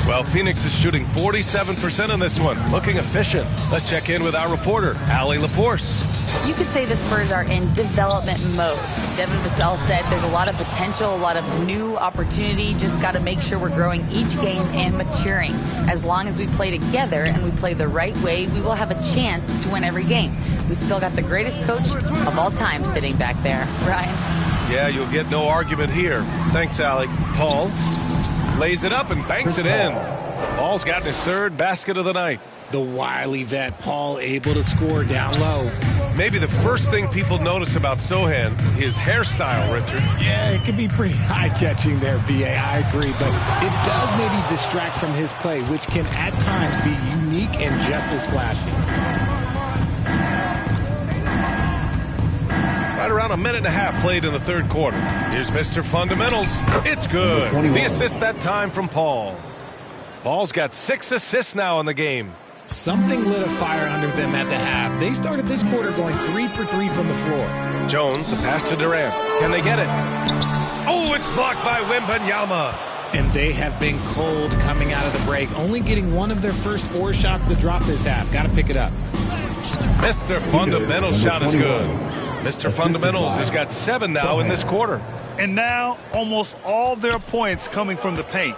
A: Well, Phoenix is shooting 47% on this one. Looking efficient. Let's check in with our reporter, Allie LaForce.
F: You could say the Spurs are in development mode. Devin Vassell said there's a lot of potential, a lot of new opportunity. Just got to make sure we're growing each game and maturing. As long as we play together and we play the right way, we will have a chance to win every game. We still got the greatest coach of all time sitting back there. Ryan?
A: Yeah, you'll get no argument here. Thanks, Allie. Paul lays it up and banks it in. Paul's gotten his third basket of the night.
C: The wily vet, Paul, able to score down low.
A: Maybe the first thing people notice about Sochan, his hairstyle, Richard.
C: Yeah, it can be pretty eye-catching there, B.A. I agree, but it does maybe distract from his play, which can at times be unique and just as flashy.
A: Right around a minute and a half played in the third quarter. Here's Mr. Fundamentals. It's good. The assist that time from Paul. Paul's got 6 assists now in the game.
C: Something lit a fire under them at the half. They started this quarter going 3 for 3 from the floor.
A: Jones, the pass to Durant. Can they get it? Oh, it's blocked by Wembanyama.
C: And they have been cold coming out of the break, only getting one of their first 4 shots to drop this half. Got to pick it up.
A: Mr. Fundamentals shot is good. Mr. Fundamentals has got 7 now in this quarter.
B: And now almost all their points coming from the paint.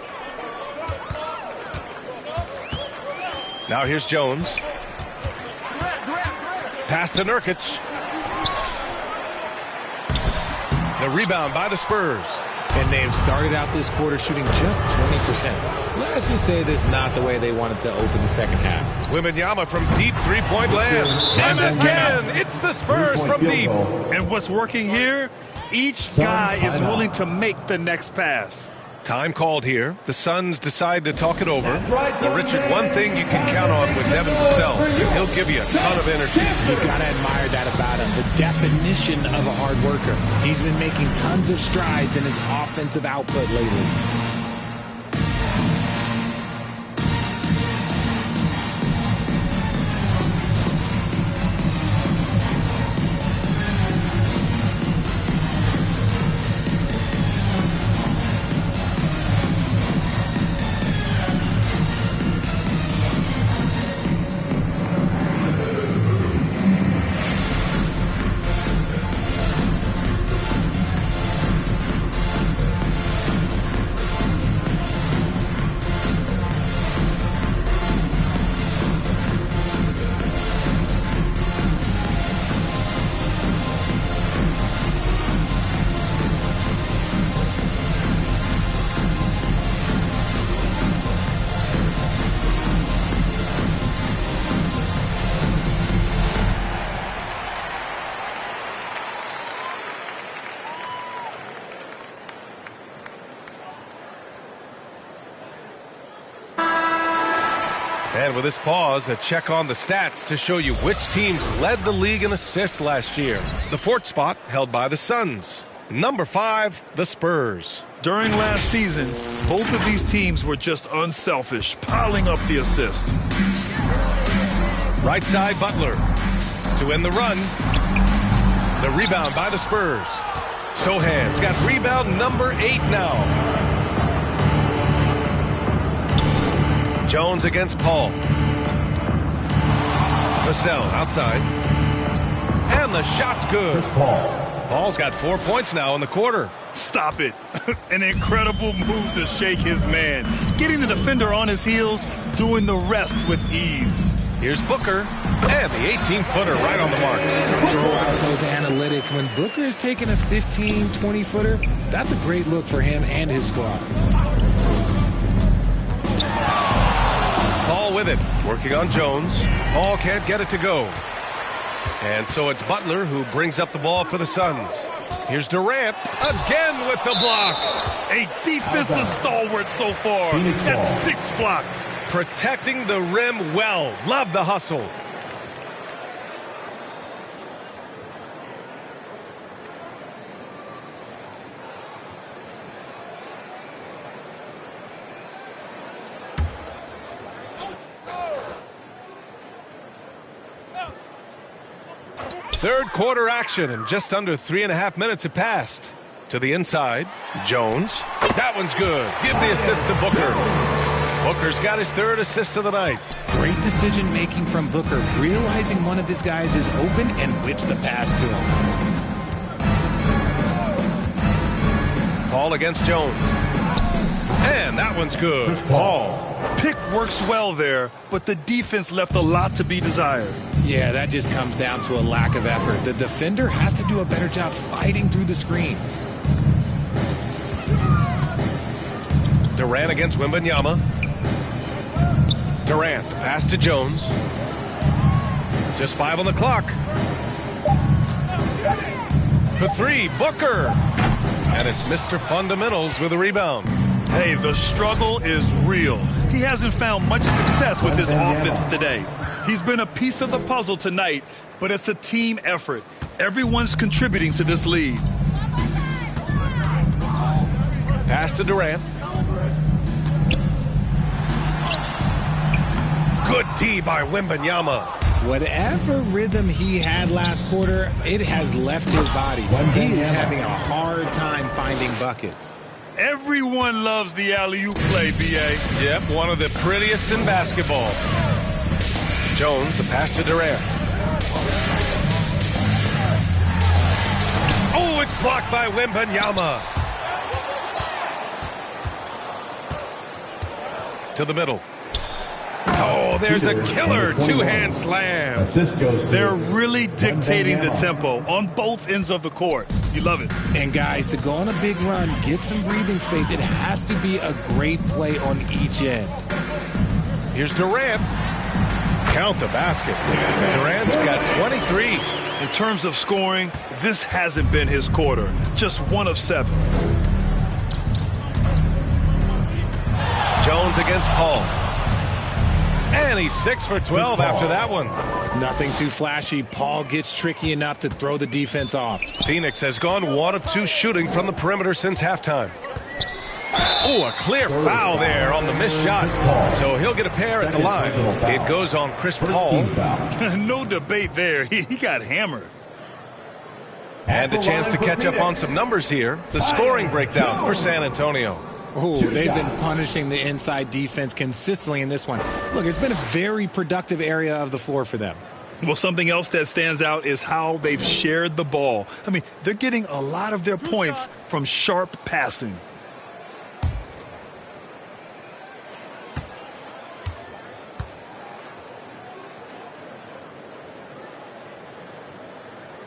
A: Now here's Jones. Pass to Nurkic. The rebound by the Spurs.
C: And they have started out this quarter shooting just 20%. Let's just say this is not the way they wanted to open the second half.
A: Wembanyama from deep three-point land. And again, it's the Spurs from deep.
B: And what's working here, each guy is willing to make the next pass.
A: Time called here. The Suns decide to talk it over. But Richard, one thing you can count on with Devin Vassell, he'll give you a ton of energy.
C: You got to admire that about him. The definition of a hard worker. He's been making tons of strides in his offensive output lately.
A: And with this pause, a check on the stats to show you which teams led the league in assists last year. The fourth spot held by the Suns. Number 5, the Spurs.
B: During last season, both of these teams were just unselfish, piling up the assists.
A: Right side, Butler. To end the run. The rebound by the Spurs. Sohan's got rebound number 8 now. Jones against Paul. Vassell outside. And the shot's good. Paul's got 4 points now in the quarter.
B: Stop it. An incredible move to shake his man. Getting the defender on his heels, doing the rest with ease.
A: Here's Booker. And the 18-footer right on the mark.
C: Throw out those analytics. When Booker is taking a 15, 20-footer, that's a great look for him and his squad.
A: Paul with it. Working on Jones. Paul can't get it to go. And so it's Butler who brings up the ball for the Suns. Here's Durant again with the block.
B: A defensive stalwart so far. That's 6 blocks.
A: Protecting the rim well. Love the hustle. Third quarter action, and just under 3.5 minutes have passed. To the inside, Jones. That one's good. Give the assist to Booker. Booker's got his 3rd assist of the night.
C: Great decision-making from Booker, realizing one of his guys is open and whips the pass to him.
A: Paul against Jones. And that one's good. Paul.
B: Pick works well there, but the defense left a lot to be desired.
C: Yeah, that just comes down to a lack of effort. The defender has to do a better job fighting through the screen.
A: Durant against Wembanyama. Durant, pass to Jones. Just 5 on the clock. For 3, Booker. And it's Mr. Fundamentals with a rebound.
B: Hey, the struggle is real. He hasn't found much success with his offense today. He's been a piece of the puzzle tonight, but it's a team effort. Everyone's contributing to this lead.
A: Pass to Durant. Good D by Wembanyama.
C: Whatever rhythm he had last quarter, it has left his body. He is having a hard time finding buckets.
B: Everyone loves the alley-oop play, B.A.
A: Yep, one of the prettiest in basketball. Jones, the pass to Durant. Oh, it's blocked by Wembanyama. To the middle. Oh, there's a killer 2-hand slam.
B: They're really dictating the tempo on both ends of the court. You love it.
C: And guys, to go on a big run, get some breathing space, it has to be a great play on each end.
A: Here's Durant. Count the basket. Durant's got 23.
B: In terms of scoring, this hasn't been his quarter. Just 1 of 7.
A: Jones against Paul. And he's 6 for 12 after that one.
C: Nothing too flashy. Paul gets tricky enough to throw the defense off.
A: Phoenix has gone 1 of 2 shooting from the perimeter since halftime. Oh, a clear foul there on the missed shot. So he'll get a pair at the line. It goes on Chris Paul.
B: No debate there. He got hammered.
A: And a chance to catch up on some numbers here. The scoring breakdown for San Antonio.
C: Oh, they've been punishing the inside defense consistently in this one. Look, it's been a very productive area of the floor for them.
B: Well, something else that stands out is how they've shared the ball. I mean, they're getting a lot of their points from sharp passing.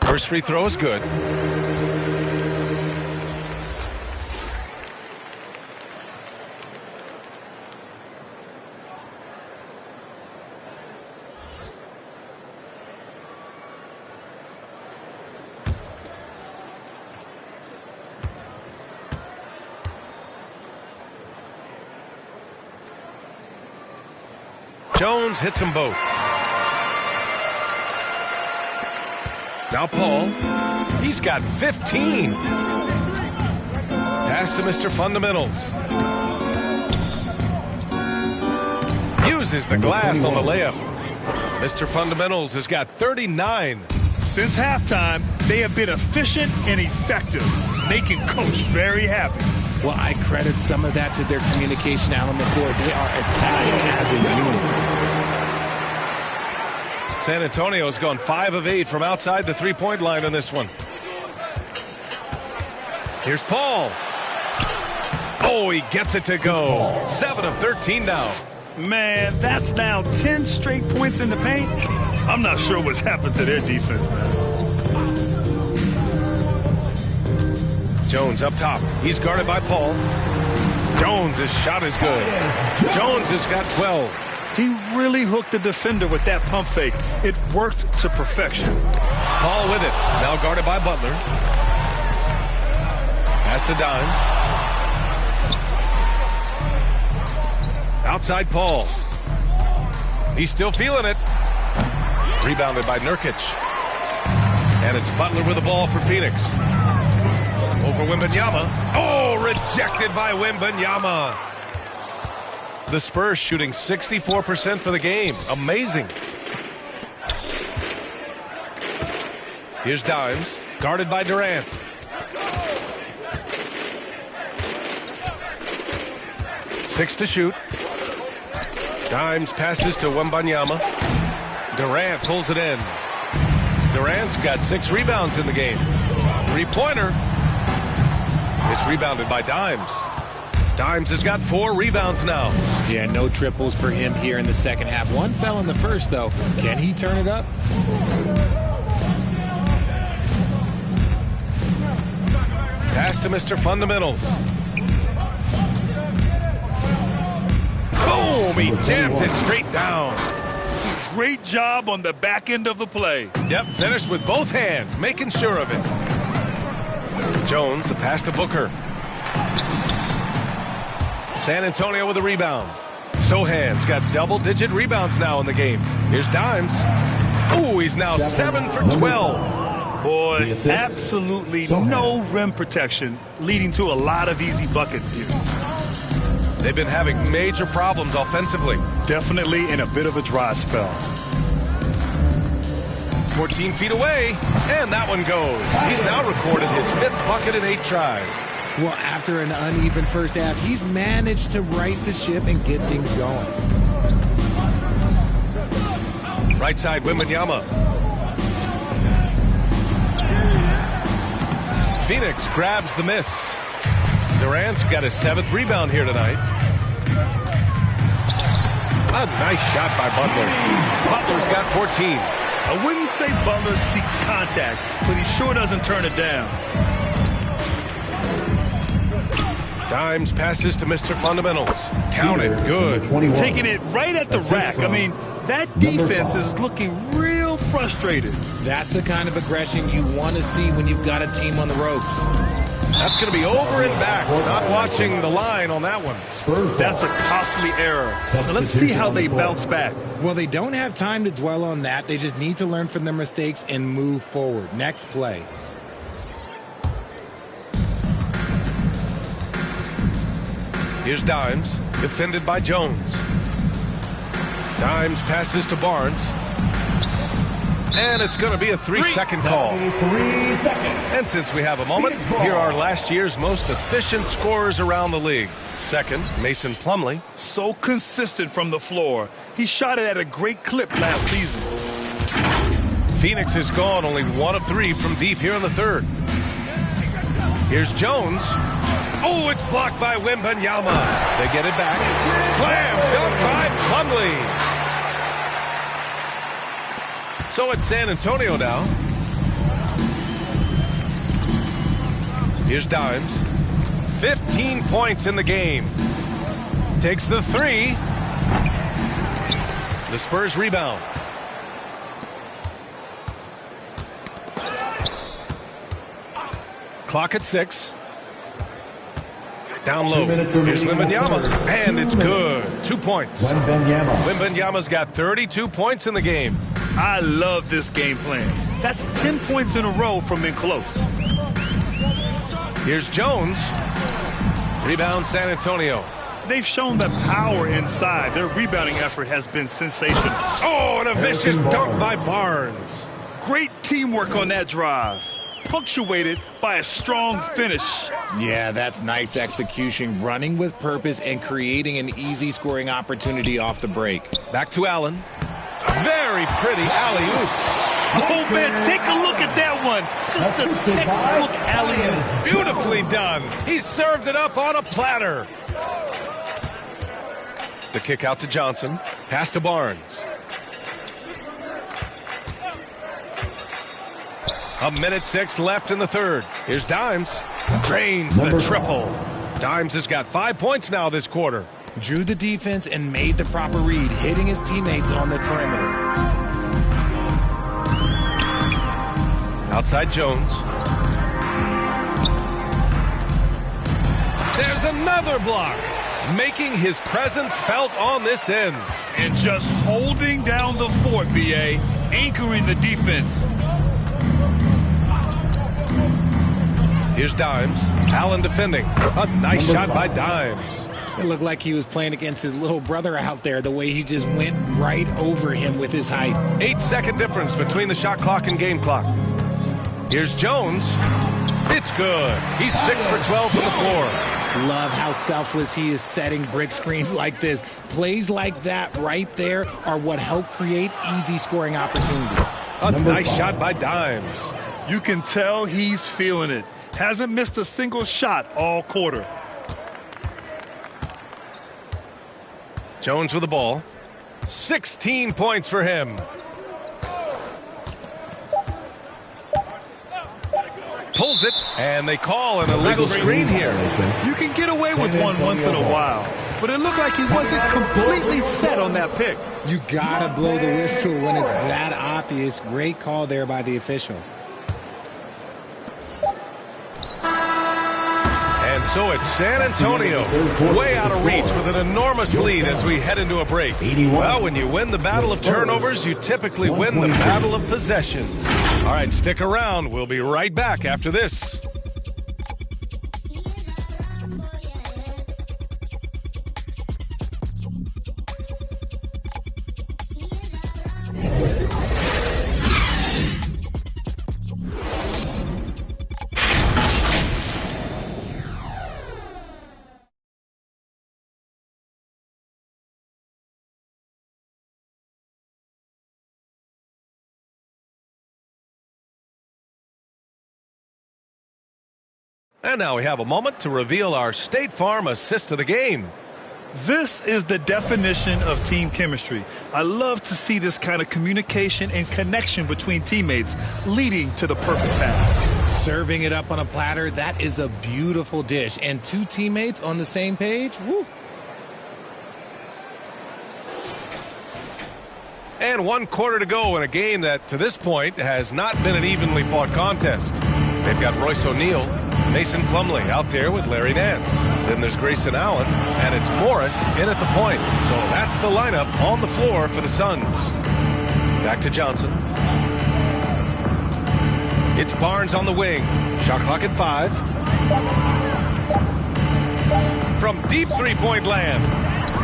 A: First free throw is good. Jones hits them both. Now Paul. He's got 15. Pass to Mr. Fundamentals. Uses the glass on the layup. Mr. Fundamentals has got 39.
B: Since halftime, they have been efficient and effective, making Coach very happy.
C: Well, I credit some of that to their communication out on the floor. They are attacking as a unit.
A: San Antonio's gone 5 of 8 from outside the three-point line on this one. Here's Paul. Oh, he gets it to go. 7 of 13 now.
B: Man, that's now 10 straight points in the paint. I'm not sure what's happened to their defense, man.
A: Jones up top. He's guarded by Paul. Jones' shot is good. Jones has got 12.
B: He really hooked the defender with that pump fake. It worked to perfection.
A: Paul with it. Now guarded by Butler. Pass to Dimes. Outside Paul. He's still feeling it. Rebounded by Nurkic. And it's Butler with the ball for Phoenix. Over Wembanyama. Oh, rejected by Wembanyama. The Spurs shooting 64% for the game. Amazing. Here's Dimes. Guarded by Durant. Six to shoot. Dimes passes to Wembanyama. Durant pulls it in. Durant's got 6 rebounds in the game. Three-pointer. It's rebounded by Dimes. Dimes has got 4 rebounds now.
C: Yeah, no triples for him here in the second half. One fell in the first, though. Can he turn it up?
A: Pass to Mr. Fundamentals. Boom! He jams it straight down.
B: Great job on the back end of the play.
A: Yep, finished with both hands, making sure of it. Jones, the pass to Booker. San Antonio with a rebound. Sohan's got double-digit rebounds now in the game. Here's Dimes. Ooh, he's now 7 for 12.
B: Boy, absolutely no rim protection, leading to a lot of easy buckets here.
A: They've been having major problems offensively.
B: Definitely in a bit of a dry spell.
A: 14 feet away, and that one goes. He's now recorded his 5th bucket in 8 tries.
C: Well, after an uneven first half, he's managed to right the ship and get things going.
A: Right side, Wembanyama. Phoenix grabs the miss. Durant's got his 7th rebound here tonight. A nice shot by Butler. Butler's got 14.
B: I wouldn't say Butler seeks contact, but he sure doesn't turn it down.
A: Dimes passes to Mr. Fundamentals. Counted. Good.
B: Taking it right at the rack. I mean, that defense is looking real frustrated.
C: That's the kind of aggression you want to see when you've got a team on the ropes.
A: That's going to be over and back. Not watching the line on that one.
B: That's a costly error. Now let's see how they bounce back.
C: Well, they don't have time to dwell on that. They just need to learn from their mistakes and move forward. Next play.
A: Here's Dimes, defended by Jones. Dimes passes to Barnes. And it's going to be a 3-second call.
D: 3 seconds.
A: And since we have a moment, here are last year's most efficient scorers around the league. Second, Mason Plumlee.
B: So consistent from the floor. He shot it at a great clip last season.
A: Phoenix has gone only 1 of 3 from deep here in the third. Here's Jones. Oh, it's blocked by Wembanyama. They get it back. Slam dunk by Plumlee. So it's San Antonio now. Here's Dimes. 15 points in the game. Takes the 3. The Spurs rebound. Clock at 6. Down low. Here's Wembanyama. And it's good. 2 points. Wembanyama's got 32 points in the game.
B: I love this game plan. That's 10 points in a row from in close.
A: Here's Jones. Rebound San Antonio.
B: They've shown that power inside. Their rebounding effort has been sensational.
A: Oh, and a vicious dunk by Barnes.
B: Great teamwork on that drive, punctuated by a strong finish.
C: Yeah, that's nice execution, running with purpose and creating an easy scoring opportunity off the break.
A: Back to Allen. Very pretty alley-oop.
B: Oh, man, take a look at that one. Just a textbook alley-oop.
A: Beautifully done. He served it up on a platter. The kick out to Johnson. Pass to Barnes. A minute 6 left in the third. Here's Dimes. Drains the triple. Dimes has got 5 points now this quarter.
C: Drew the defense and made the proper read, hitting his teammates on the perimeter.
A: Outside Jones. There's another block, making his presence felt on this end.
B: And just holding down the fort, B.A., anchoring the defense.
A: Here's Dimes. Allen defending. A nice shot by Dimes.
C: It looked like he was playing against his little brother out there, the way he just went right over him with his height.
A: 8-second difference between the shot clock and game clock. Here's Jones. It's good. He's 6 for 12 from the floor.
C: Love how selfless he is setting brick screens like this. Plays like that right there are what help create easy scoring opportunities.
A: A nice shot by Dimes.
B: You can tell he's feeling it. Hasn't missed a single shot all quarter.
A: Jones with the ball. 16 points for him. Pulls it, and they call an illegal screen here.
B: You can get away with one once in a while, but it looked like he wasn't completely set on that pick.
C: You gotta blow the whistle when it's that obvious. Great call there by the official.
A: And so it's San Antonio, way out of reach with an enormous lead as we head into a break. Well, when you win the battle of turnovers, you typically win the battle of possessions. All right, stick around. We'll be right back after this. And now we have a moment to reveal our State Farm assist of the game.
B: This is the definition of team chemistry. I love to see this kind of communication and connection between teammates leading to the perfect pass.
C: Serving it up on a platter, that is a beautiful dish. And two teammates on the same page, woo.
A: And 1 quarter to go in a game that, to this point, has not been an evenly fought contest. They've got Royce O'Neal, Mason Plumlee out there with Larry Nance. Then there's Grayson Allen, and it's Morris in at the point. So that's the lineup on the floor for the Suns. Back to Johnson. It's Barnes on the wing. Shot clock at 5. From deep three-point land.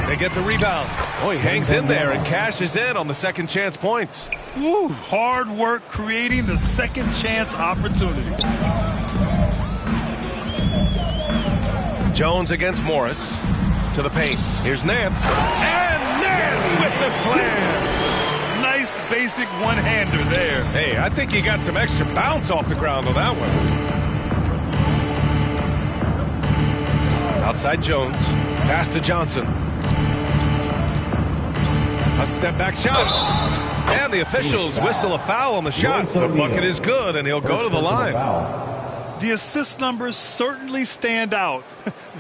A: They get the rebound. Oh, he hangs in there and cashes in on the second chance points.
B: Woo, hard work creating the second chance opportunity.
A: Jones against Morris. To the paint. Here's Nance. And Nance with the slam.
B: Nice basic one-hander there.
A: Hey, I think he got some extra bounce off the ground on that one. Outside Jones. Pass to Johnson. A step-back shot. And the officials whistle a foul on the shot. The bucket is good, and he'll go to the line.
B: The assist numbers certainly stand out.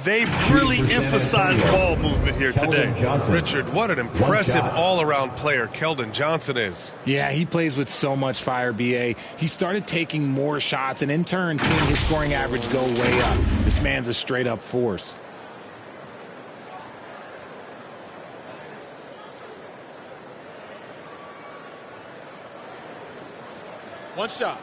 B: They've really emphasized ball movement here today.
A: Richard, what an impressive all-around player Keldon Johnson is.
C: Yeah, he plays with so much fire, B.A. He started taking more shots and in turn seeing his scoring average go way up. This man's a straight-up force. One shot.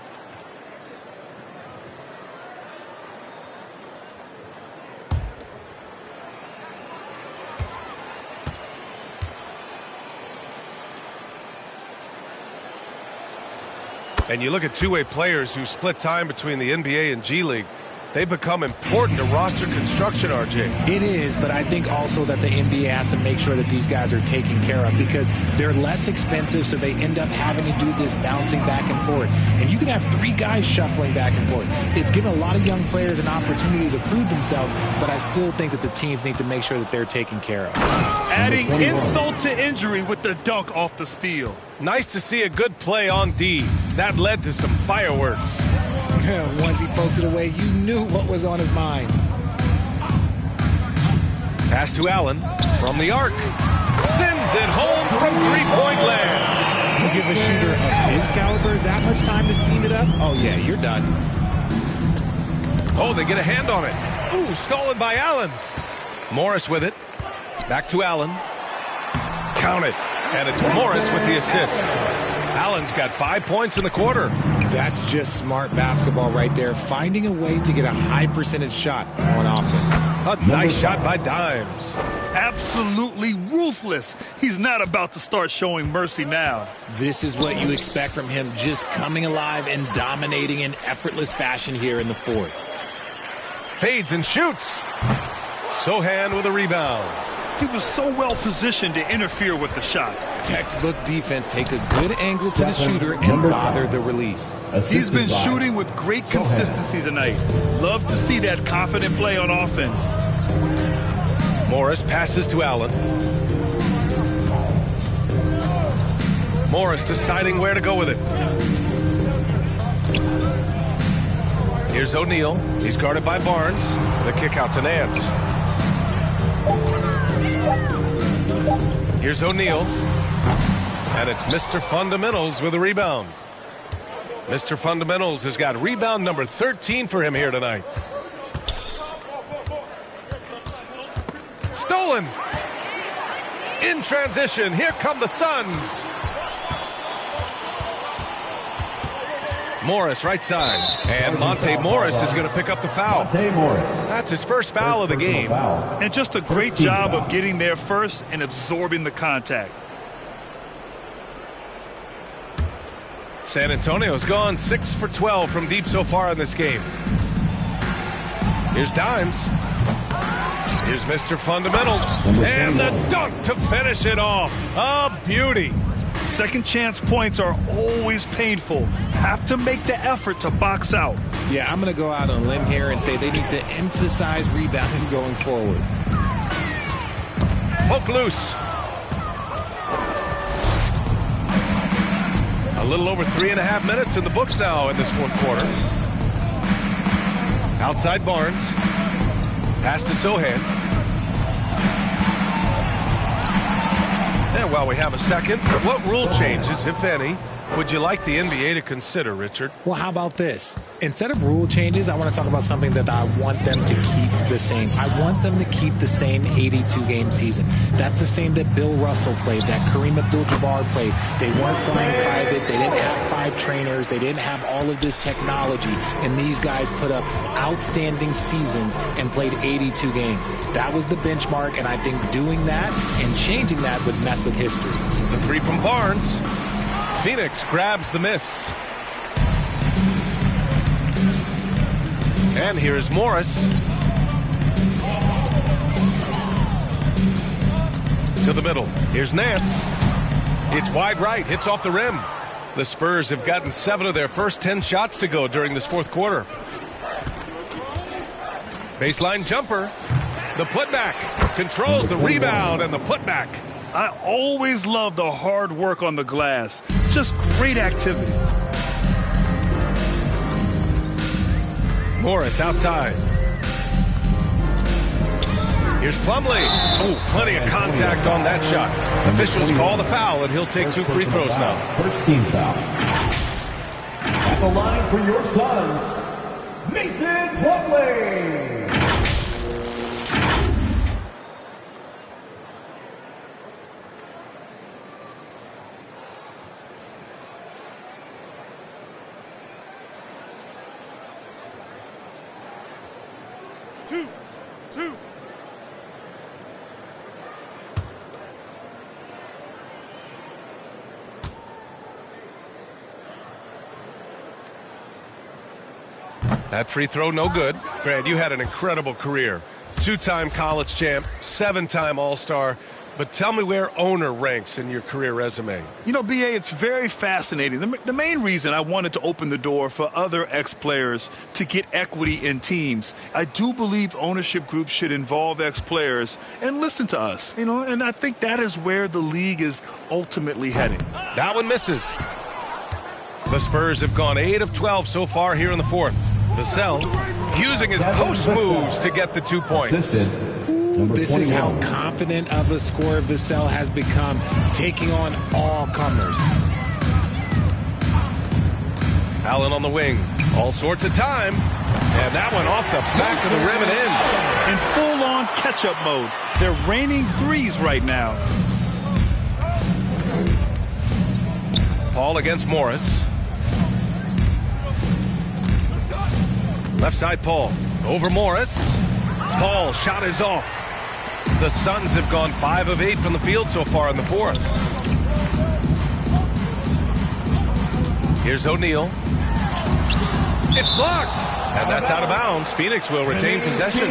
A: And you look at two-way players who split time between the NBA and G League. They become important to roster construction, RJ.
C: It is, but I think also that the NBA has to make sure that these guys are taken care of because they're less expensive, so they end up having to do this bouncing back and forth. And you can have 3 guys shuffling back and forth. It's given a lot of young players an opportunity to prove themselves, but I still think that the teams need to make sure that they're taken care of.
B: Adding insult to injury with the dunk off the steal.
A: Nice to see a good play on D. That led to some fireworks.
C: Once he poked it away, you knew what was on his mind.
A: Pass to Allen from the arc. Sends it home from three-point land.
C: You give a shooter of his caliber that much time to seam it up? Oh, yeah, you're done.
A: Oh, they get a hand on it. Ooh, stolen by Allen. Morris with it. Back to Allen. Count it. And it's Morris with the assist. Allen's got 5 points in the quarter.
C: That's just smart basketball right there, finding a way to get a high percentage shot on offense.
A: A nice shot by Dimes.
B: Absolutely ruthless. He's not about to start showing mercy now.
C: This is what you expect from him, just coming alive and dominating in effortless fashion here in the fourth.
A: Fades and shoots. Sohan with a rebound.
B: He was so well positioned to interfere with the shot.
C: Textbook defense, take a good angle to the shooter and bother the release.
B: He's been shooting with great consistency tonight. Love to see that confident play on offense.
A: Morris passes to Allen. Morris deciding where to go with it. Here's O'Neal. He's guarded by Barnes. The kick out to Nance. Here's O'Neal. And it's Mr. Fundamentals with a rebound. Mr. Fundamentals has got rebound number 13 for him here tonight. Stolen. In transition, here come the Suns. Morris right side. And Monte Morris is going to pick up the foul. That's his first foul of the game.
B: And just a great job of getting there first and absorbing the contact.
A: San Antonio's gone 6 for 12 from deep so far in this game. Here's Dimes. Here's Mr. Fundamentals. And the dunk to finish it off. A beauty.
B: Second chance points are always painful. Have to make the effort to box out.
C: Yeah, I'm going to go out on a limb here and say they need to emphasize rebounding going forward.
A: Poke loose. A little over 3.5 minutes in the books now in this fourth quarter. Outside Barnes. Pass to Sohan. And while we have a second, what rule changes, if any, would you like the NBA to consider, Richard?
C: Well, how about this? Instead of rule changes, I want to talk about something that I want them to keep the same. I want them to keep the same 82-game season. That's the same that Bill Russell played, that Kareem Abdul-Jabbar played. They weren't flying private. They didn't have 5 trainers. They didn't have all of this technology. And these guys put up outstanding seasons and played 82 games. That was the benchmark, and I think doing that and changing that would mess with history.
A: The three from Barnes. Phoenix grabs the miss. And here's Morris. To the middle. Here's Nance. It's wide right. Hits off the rim. The Spurs have gotten 7 of their first 10 shots to go during this fourth quarter. Baseline jumper. The putback. Controls the rebound and the putback.
B: I always love the hard work on the glass. Just great activity.
A: Morris outside. Here's Plumlee. Oh, plenty of contact on that shot. Officials call the foul, and he'll take 2 free throws now.
D: First team foul. At the line for your Suns, Mason Plumlee.
A: That free throw, no good. Grant, you had an incredible career. 2-time college champ, 7-time All-Star. But tell me where owner ranks in your career resume.
B: You know, B.A., it's very fascinating. The main reason I wanted to open the door for other ex-players to get equity in teams, I do believe ownership groups should involve ex-players and listen to us. You know, and I think that is where the league is ultimately heading.
A: That one misses. The Spurs have gone 8 of 12 so far here in the fourth. Vassell using his post moves to get the 2 points.
C: This is how confident of a scorer Vassell has become, taking on all comers.
A: Allen on the wing. All sorts of time. And that one off the back of the rim and in.
B: In full-on catch-up mode. They're raining threes right now.
A: Paul against Morris. Left side, Paul. Over Morris. Paul, shot is off. The Suns have gone 5 of 8 from the field so far in the fourth. Here's O'Neal. It's blocked. And that's out of bounds. Phoenix will retain possession.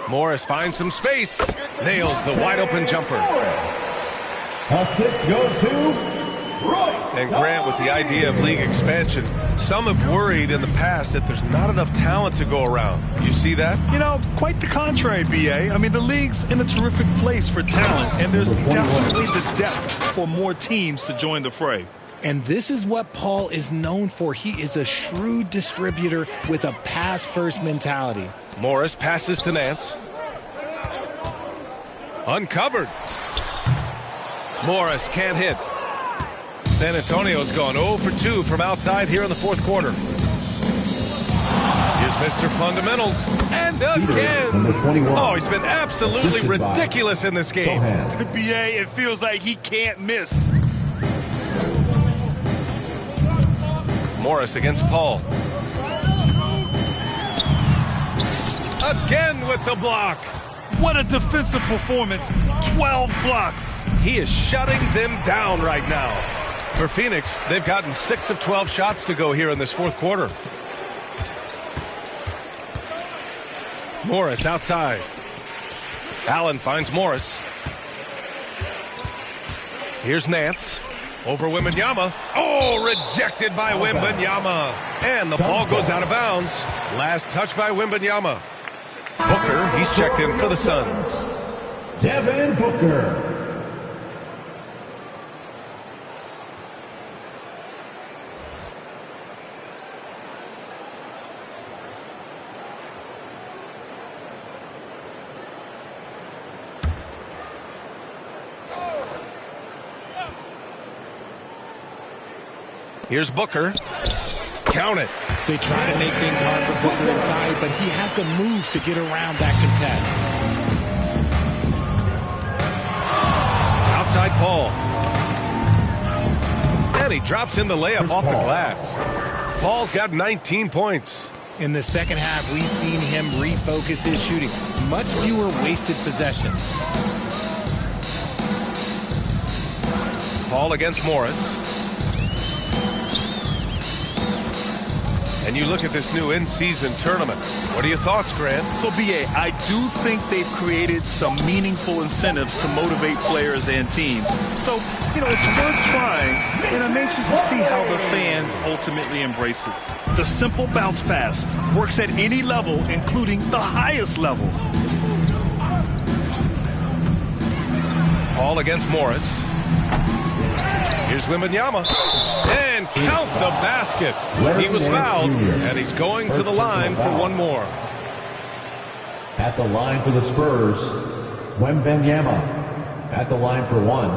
A: Morris finds some space. Nails the wide-open jumper.
D: Assist goes to Royce.
A: And Grant, with the idea of league expansion, some have worried in the past that there's not enough talent to go around. You see that?
B: You know, quite the contrary, B.A. I mean, the league's in a terrific place for talent, and there's definitely the depth for more teams to join the fray.
C: And this is what Paul is known for. He is a shrewd distributor with a pass-first mentality.
A: Morris passes to Nance. Uncovered. Morris can't hit. San Antonio's gone 0 for 2 from outside here in the fourth quarter. Here's Mr. Fundamentals. And again. Oh, he's been absolutely ridiculous in this game.
B: B.A., it feels like he can't miss.
A: Morris against Paul. Again with the block.
B: What a defensive performance. 12 blocks.
A: He is shutting them down right now. For Phoenix, they've gotten 6 of 12 shots to go here in this fourth quarter. Morris outside. Allen finds Morris. Here's Nance. Over Wembanyama. Oh, rejected by Wembanyama. And the ball goes out of bounds. Last touch by Wembanyama. Booker, he's checked in for the Suns.
D: Devin Booker.
A: Here's Booker. Count it.
C: They try to make things hard for Booker inside, but he has the moves to get around that contest.
A: Outside Paul. And he drops in the layup off the glass. Paul's got 19 points.
C: In the second half, we've seen him refocus his shooting. Much fewer wasted possessions.
A: Paul against Morris. And you look at this new in-season tournament. What are your thoughts, Grant?
B: So, B.A., I do think they've created some meaningful incentives to motivate players and teams. So, you know, it's worth trying, and I'm anxious to see how the fans ultimately embrace it. The simple bounce pass works at any level, including the highest level.
A: Paul against Morris. Here's Wembanyama. And count the basket. He was fouled, and he's going to the line for one more.
D: At the line for the Spurs, Wembanyama. At the line for one.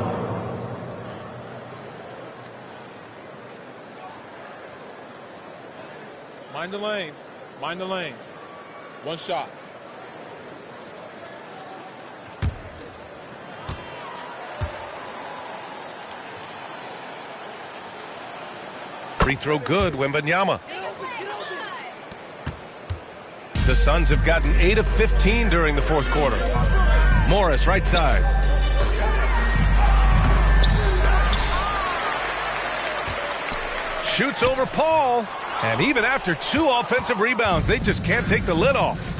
J: Mind the lanes. Mind the lanes. One shot.
A: Free throw good, Wembanyama. The Suns have gotten 8 of 15 during the fourth quarter. Morris, right side. Shoots over Paul. And even after 2 offensive rebounds, they just can't take the lid off.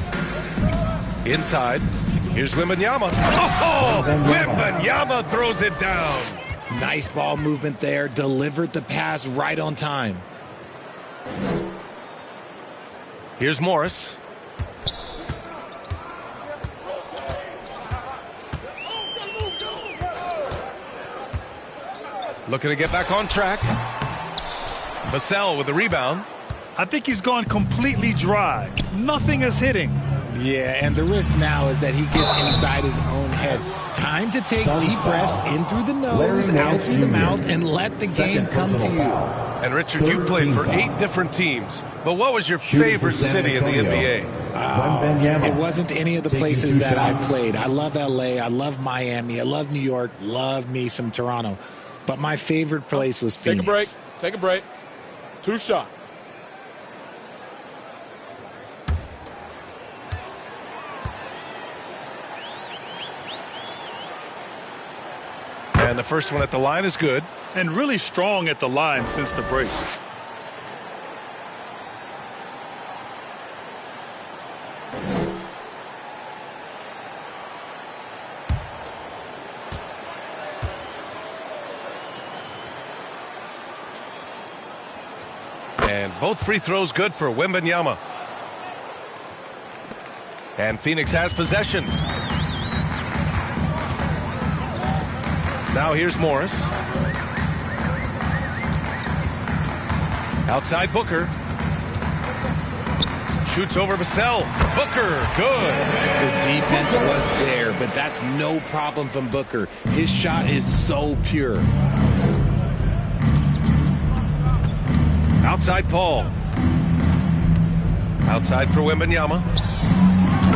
A: Inside. Here's Wembanyama. Oh, Wembanyama throws it down.
C: Nice ball movement there. Delivered the pass right on time.
A: Here's Morris. Looking to get back on track. Vassell with the rebound.
B: I think he's gone completely dry. Nothing is hitting.
C: Yeah, and the risk now is that he gets inside his own head. Time to take deep breaths in through the nose, out through the mouth, and let the game come to you.
A: And Richard, you played for 8 different teams. But what was your favorite city in the NBA?
C: It wasn't any of the places that I played. I love LA. I love Miami. I love New York. Love me some Toronto. But my favorite place was Phoenix.
J: Take a break. Take a break. 2 shots.
A: And the first one at the line is good.
B: And really strong at the line since the break.
A: And both free throws good for Wembanyama. And Phoenix has possession. Now here's Morris. Outside Booker. Shoots over Vassell. Booker, good.
C: The defense was there, but that's no problem from Booker. His shot is so pure.
A: Outside Paul. Outside for Wembanyama.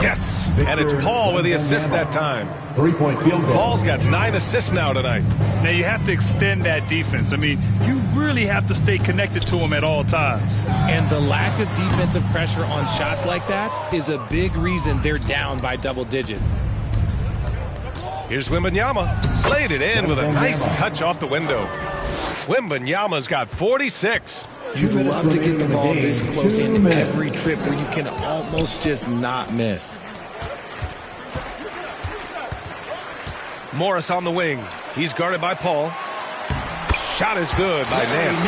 A: Yes, and it's Paul with the assist that time.
D: 3-point field goal.
A: Paul's got 9 assists now tonight.
B: Now you have to extend that defense. I mean, you really have to stay connected to him at all times.
C: And the lack of defensive pressure on shots like that is a big reason they're down by double digits.
A: Here's Wembanyama. Played it in with a nice touch off the window. Wembanyama's got 46.
C: You'd love to get the ball this close in every trip where you can almost just not miss.
A: Morris on the wing. He's guarded by Paul. Shot is good by Nance.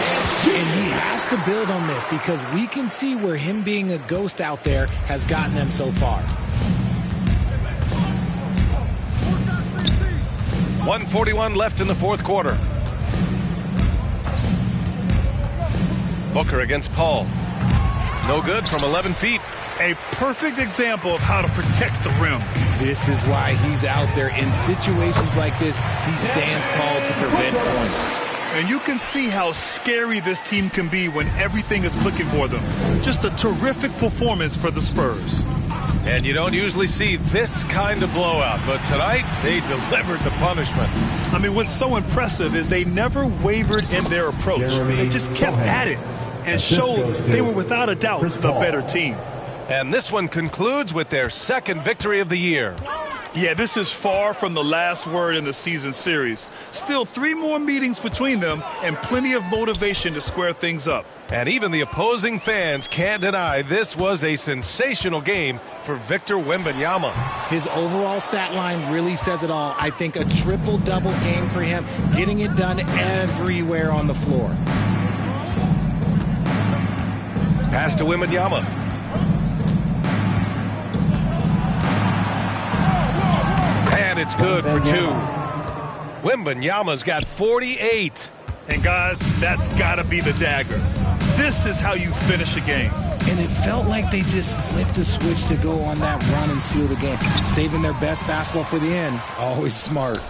C: And he has to build on this because we can see where him being a ghost out there has gotten them so far.
A: 1:41 left in the fourth quarter. Booker against Paul. No good from 11 feet.
B: A perfect example of how to protect the rim.
C: This is why he's out there. In situations like this, he stands tall to prevent points.
B: And you can see how scary this team can be when everything is clicking for them. Just a terrific performance for the Spurs.
A: And you don't usually see this kind of blowout, but tonight they delivered the punishment.
B: I mean, what's so impressive is they never wavered in their approach. They just kept at it and showed they were without a doubt the better team.
A: And this one concludes with their second victory of the year.
B: Yeah, this is far from the last word in the season series. Still 3 more meetings between them and plenty of motivation to square things up.
A: And even the opposing fans can't deny this was a sensational game for Victor Wembanyama.
C: His overall stat line really says it all. I think a triple-double game for him, getting it done everywhere on the floor.
A: Pass to Wembanyama. And it's good for 2. Wembanyama's got 48.
B: And guys, that's got to be the dagger. This is how you finish a game.
C: And it felt like they just flipped the switch to go on that run and seal the game. Saving their best basketball for the end. Always smart.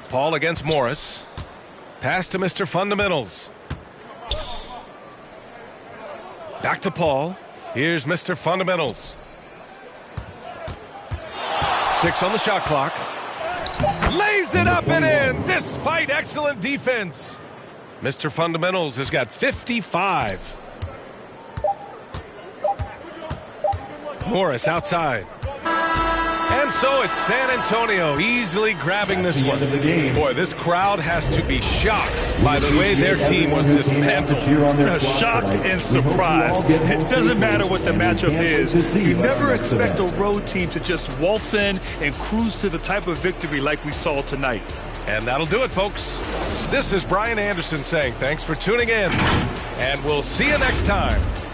A: Paul against Morris. Pass to Mr. Fundamentals. Back to Paul. Here's Mr. Fundamentals. 6 on the shot clock. Lays it up and in. This bite. Excellent defense. Mr. Fundamentals has got 55. Morris outside. And so it's San Antonio easily grabbing this one. Boy, this crowd has to be shocked by the way their team was dismantled.
B: Shocked and surprised. It doesn't matter what the matchup is. You never expect a road team to just waltz in and cruise to the type of victory like we saw tonight.
A: And that'll do it, folks. This is Brian Anderson saying thanks for tuning in, and we'll see you next time.